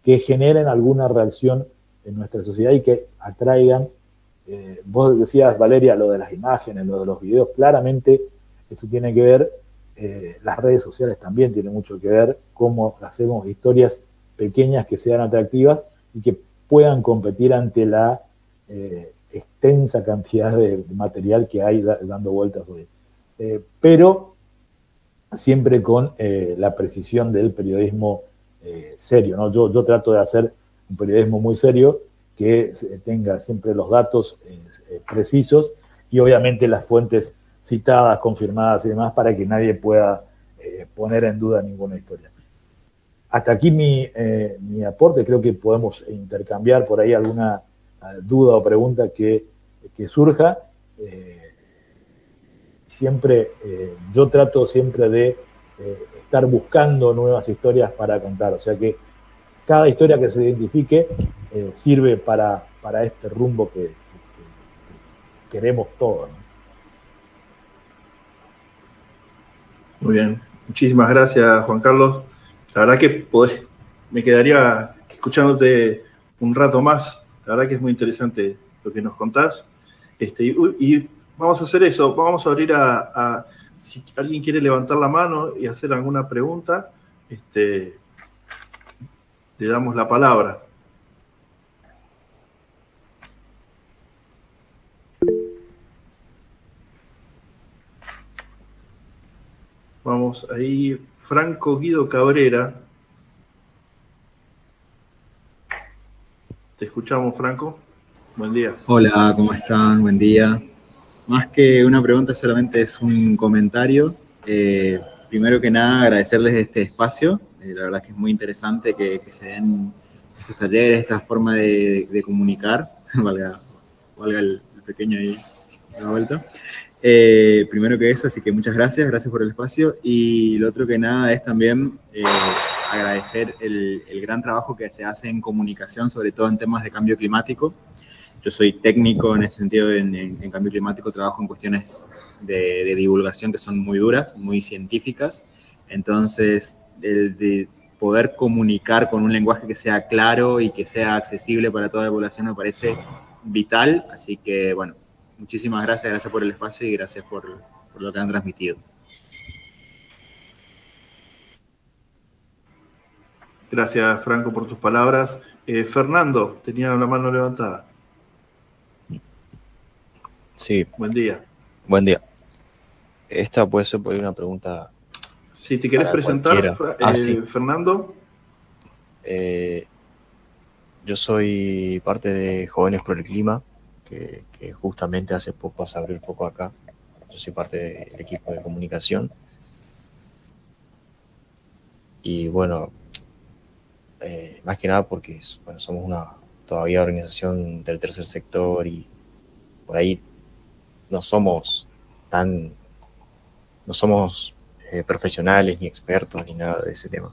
que generen alguna reacción en nuestra sociedad y que atraigan. Vos decías, Valeria, lo de las imágenes, lo de los videos, claramente eso tiene que ver, las redes sociales también tienen mucho que ver, cómo hacemos historias pequeñas que sean atractivas y que puedan competir ante la extensa cantidad de material que hay dando vueltas hoy. Pero siempre con la precisión del periodismo serio, ¿no? Yo trato de hacer un periodismo muy serio que tenga siempre los datos precisos y obviamente las fuentes citadas, confirmadas y demás para que nadie pueda poner en duda ninguna historia. Hasta aquí mi aporte. Creo que podemos intercambiar por ahí alguna duda o pregunta que surja. Yo trato siempre de estar buscando nuevas historias para contar, o sea que cada historia que se identifique sirve para este rumbo que queremos todos, ¿no? Muy bien, muchísimas gracias, Juan Carlos. La verdad que me quedaría escuchándote un rato más. La verdad que es muy interesante lo que nos contás. Y vamos a hacer eso, vamos a abrir si alguien quiere levantar la mano y hacer alguna pregunta, le damos la palabra. Vamos ahí, Franco Guido Cabrera. Te escuchamos, Franco. Buen día. Hola, ¿cómo están? Buen día. Más que una pregunta, solamente es un comentario. Primero que nada, agradecerles este espacio. La verdad que es muy interesante que se den estos talleres, esta forma de comunicar, valga el pequeño ahí, la vuelta. Primero que eso, así que muchas gracias por el espacio. Y lo otro que nada es también agradecer el gran trabajo que se hace en comunicación, sobre todo en temas de cambio climático. Yo soy técnico en ese sentido, en cambio climático, trabajo en cuestiones de divulgación que son muy duras, muy científicas. Entonces, el de poder comunicar con un lenguaje que sea claro y que sea accesible para toda la población me parece vital. Así que, bueno, muchísimas gracias por el espacio y gracias por lo que han transmitido. Gracias, Franco, por tus palabras. Fernando, tenía la mano levantada. Sí. Buen día. Buen día. Esta puede ser por ahí una pregunta. Si te querés presentar, sí. Fernando. Yo soy parte de Jóvenes por el Clima, que justamente hace poco se abrió el foco acá. Yo soy parte del equipo de comunicación. Y bueno, más que nada porque somos una todavía organización del tercer sector y por ahí no somos profesionales ni expertos ni nada de ese tema.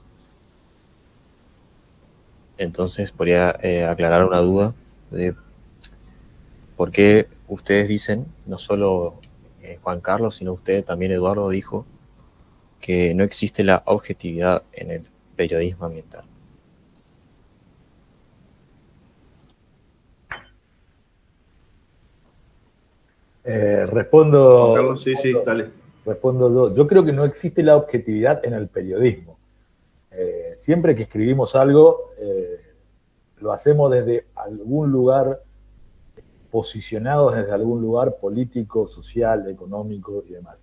Entonces podría aclarar una duda de por qué ustedes dicen, no solo Juan Carlos, sino usted también, Eduardo, dijo que no existe la objetividad en el periodismo ambiental. Respondo. Carlos, sí, dale. Respondo yo creo que no existe la objetividad en el periodismo. Siempre que escribimos algo, lo hacemos desde algún lugar, posicionados desde algún lugar político, social, económico y demás.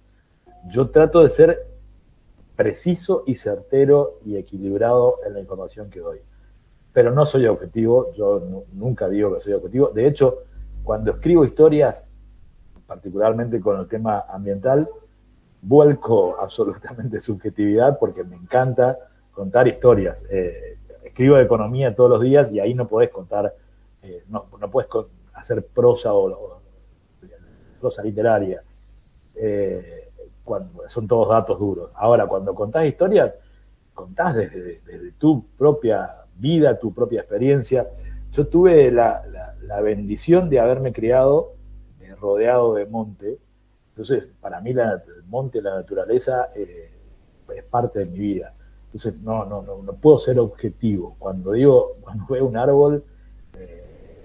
Yo trato de ser preciso y certero y equilibrado en la información que doy. Pero no soy objetivo, yo nunca digo que soy objetivo. De hecho, cuando escribo historias, particularmente con el tema ambiental, vuelco absolutamente subjetividad porque me encanta contar historias. Escribo de economía todos los días y ahí no podés contar, no podés hacer prosa o prosa literaria. Cuando son todos datos duros. Ahora, cuando contás historias, contás desde tu propia vida, tu propia experiencia. Yo tuve la bendición de haberme criado rodeado de monte. Entonces, para mí el monte, la naturaleza, es parte de mi vida. Entonces, no puedo ser objetivo. Cuando veo un árbol,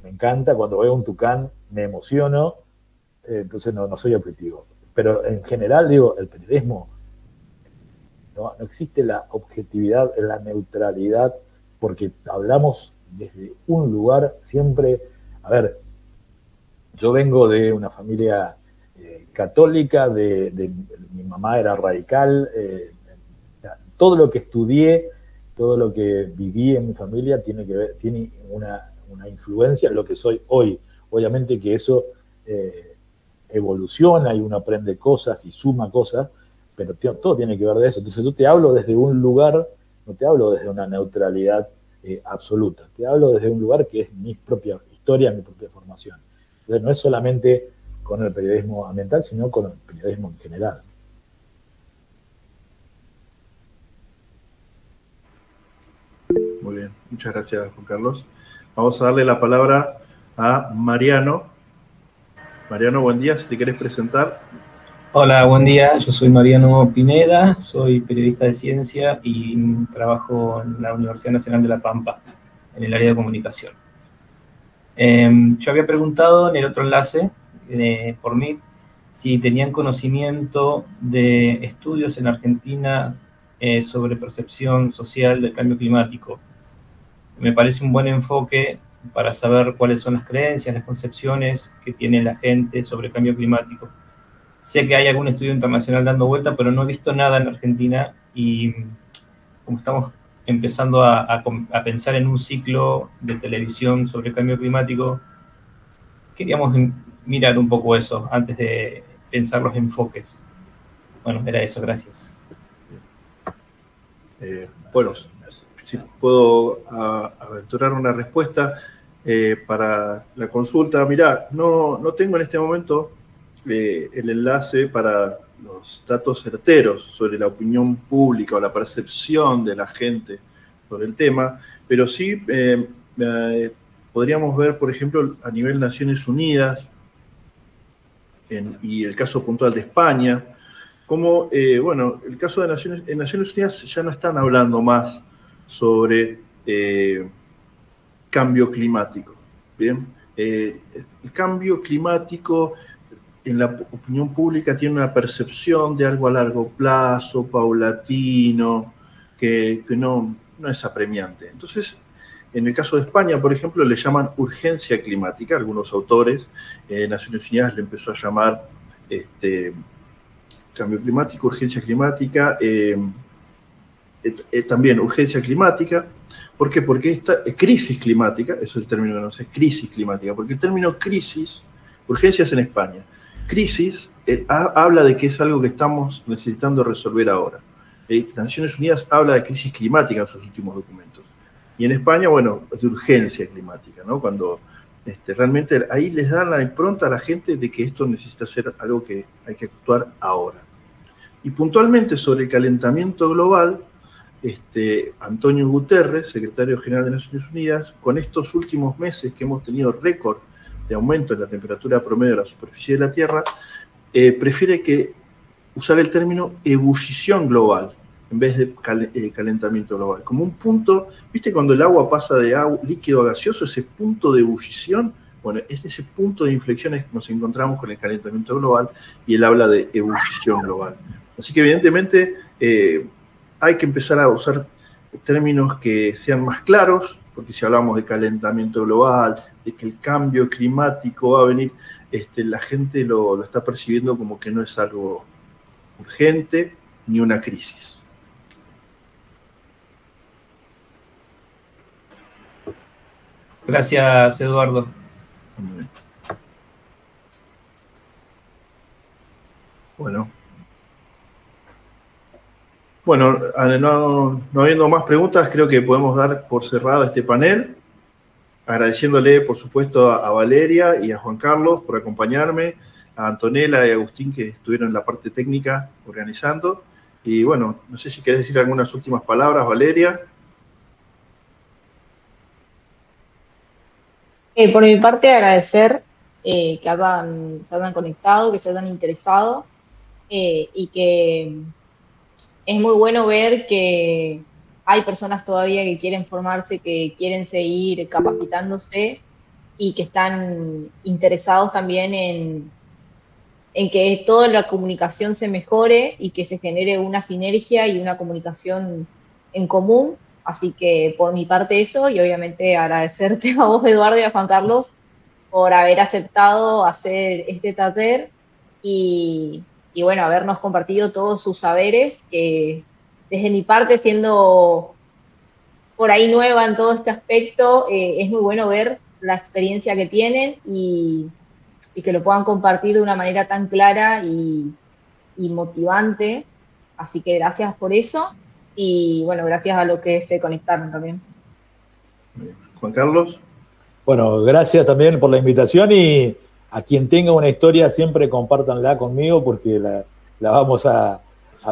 me encanta. Cuando veo un tucán, me emociono. Entonces, no soy objetivo. Pero en general, digo, el periodismo, no existe la objetividad, la neutralidad, porque hablamos desde un lugar siempre. A ver, yo vengo de una familia católica, mi mamá era radical, todo lo que estudié, todo lo que viví en mi familia tiene una influencia en lo que soy hoy. Obviamente que eso evoluciona y uno aprende cosas y suma cosas, pero todo tiene que ver de eso. Entonces yo te hablo desde un lugar, no te hablo desde una neutralidad absoluta, te hablo desde un lugar que es mi propia historia, mi propia formación. Entonces no es solamente con el periodismo ambiental, sino con el periodismo en general. Muy bien, muchas gracias, Juan Carlos. Vamos a darle la palabra a Mariano. Mariano, buen día, si te querés presentar. Hola, buen día, yo soy Mariano Pineda, soy periodista de ciencia y trabajo en la Universidad Nacional de La Pampa, en el área de comunicación. Yo había preguntado en el otro enlace, por mí, si tenían conocimiento de estudios en Argentina sobre percepción social del cambio climático. Me parece un buen enfoque para saber cuáles son las creencias, las concepciones que tiene la gente sobre el cambio climático. Sé que hay algún estudio internacional dando vuelta, pero no he visto nada en Argentina y como estamos empezando a pensar en un ciclo de televisión sobre el cambio climático, queríamos mirar un poco eso antes de pensar los enfoques. Bueno, era eso, gracias. Bueno, si puedo aventurar una respuesta para la consulta. Mirá, no tengo en este momento el enlace para los datos certeros sobre la opinión pública o la percepción de la gente sobre el tema, pero sí podríamos ver, por ejemplo, a nivel Naciones Unidas, y el caso puntual de España, como, bueno, el caso de Naciones Unidas ya no están hablando más sobre cambio climático, ¿bien? El cambio climático en la opinión pública tiene una percepción de algo a largo plazo, paulatino, que no es apremiante. Entonces, en el caso de España, por ejemplo, le llaman urgencia climática, algunos autores, Naciones Unidas le empezó a llamar cambio climático, urgencia climática, también urgencia climática. ¿Por qué? Porque esta crisis climática, eso es el término que no sé, crisis climática, porque el término crisis, urgencias en España, crisis habla de que es algo que estamos necesitando resolver ahora. Naciones Unidas habla de crisis climática en sus últimos documentos. Y en España, bueno, de urgencia climática, ¿no? Cuando realmente ahí les dan la impronta a la gente de que esto necesita ser algo que hay que actuar ahora. Y puntualmente sobre el calentamiento global, Antonio Guterres, secretario general de Naciones Unidas, con estos últimos meses que hemos tenido récord de aumento en la temperatura promedio de la superficie de la Tierra, prefiere usar el término ebullición global en vez de calentamiento global. Como un punto, ¿viste cuando el agua pasa de líquido a gaseoso, ese punto de ebullición? Bueno, es ese punto de inflexión que nos encontramos con el calentamiento global y él habla de ebullición global. Así que evidentemente hay que empezar a usar términos que sean más claros, porque si hablamos de calentamiento global, de que el cambio climático va a venir, la gente lo está percibiendo como que no es algo urgente ni una crisis. Gracias, Eduardo. Bueno, no habiendo más preguntas, creo que podemos dar por cerrado este panel, agradeciéndole, por supuesto, a Valeria y a Juan Carlos por acompañarme, a Antonella y a Agustín, que estuvieron en la parte técnica organizando. Y bueno, no sé si querés decir algunas últimas palabras, Valeria. Por mi parte, agradecer que se hayan conectado, que se hayan interesado, y que es muy bueno ver que hay personas todavía que quieren formarse, que quieren seguir capacitándose y que están interesados también en que toda la comunicación se mejore y que se genere una sinergia y una comunicación en común. Así que por mi parte eso, y obviamente agradecerte a vos, Eduardo, y a Juan Carlos por haber aceptado hacer este taller y bueno, habernos compartido todos sus saberes, que desde mi parte, siendo por ahí nueva en todo este aspecto, es muy bueno ver la experiencia que tienen y que lo puedan compartir de una manera tan clara y motivante. Así que gracias por eso. Y bueno, gracias a los que se conectaron también. Juan Carlos. Bueno, gracias también por la invitación y a quien tenga una historia siempre compártanla conmigo porque la vamos a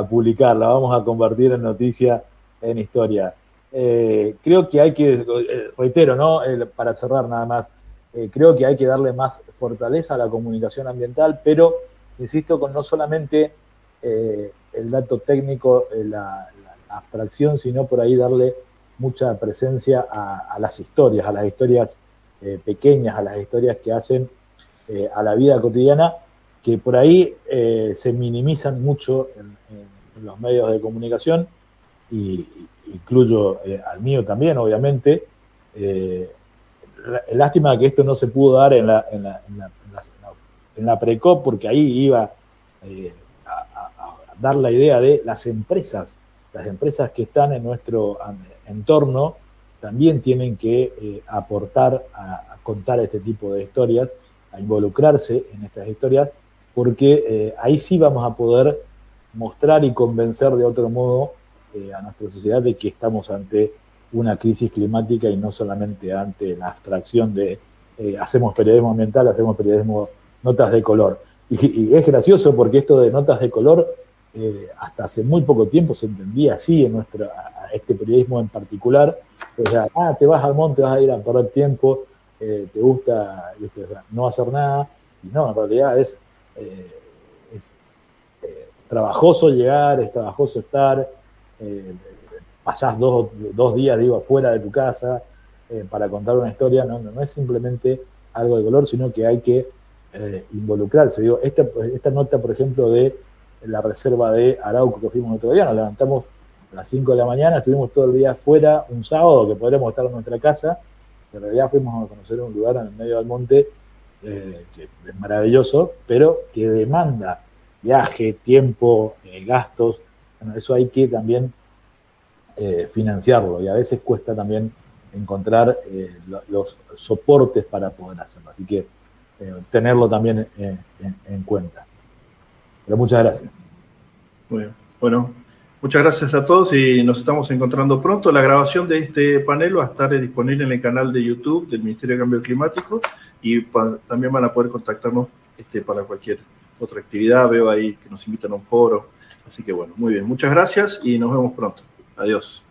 publicar, la vamos a convertir en noticia, en historia. Creo que hay que, reitero, ¿no? Para cerrar nada más, creo que hay que darle más fortaleza a la comunicación ambiental, pero insisto con no solamente el dato técnico, la abstracción, sino por ahí darle mucha presencia a las historias pequeñas, a las historias que hacen a la vida cotidiana, que por ahí se minimizan mucho en los medios de comunicación, y incluyo al mío también, obviamente. Lástima que esto no se pudo dar en la Precop, porque ahí iba a dar la idea de las empresas que están en nuestro entorno también tienen que aportar a contar este tipo de historias, a involucrarse en estas historias, porque ahí sí vamos a poder mostrar y convencer de otro modo a nuestra sociedad de que estamos ante una crisis climática y no solamente ante la abstracción de hacemos periodismo ambiental, hacemos periodismo notas de color. Y es gracioso porque esto de notas de color, hasta hace muy poco tiempo se entendía así en este periodismo en particular. O sea, te vas al monte, vas a ir a perder tiempo, te gusta no hacer nada. Y no, en realidad es trabajoso llegar, es trabajoso estar, pasás dos días, afuera de tu casa para contar una historia. No es simplemente algo de color, sino que hay que involucrarse. Esta nota, por ejemplo, de la reserva de Arauco que fuimos el otro día, nos levantamos a las 5 de la mañana, estuvimos todo el día afuera, un sábado que podríamos estar en nuestra casa, en realidad fuimos a conocer un lugar en el medio del monte que es maravilloso, pero que demanda viaje, tiempo, gastos. Bueno, eso hay que también financiarlo, y a veces cuesta también encontrar los soportes para poder hacerlo. Así que tenerlo también en cuenta. Pero muchas gracias. Muy bien. Bueno, muchas gracias a todos y nos estamos encontrando pronto. La grabación de este panel va a estar disponible en el canal de YouTube del Ministerio de Cambio Climático y también van a poder contactarnos para cualquier otra actividad. Veo ahí que nos invitan a un foro. Así que bueno, muy bien. Muchas gracias y nos vemos pronto. Adiós.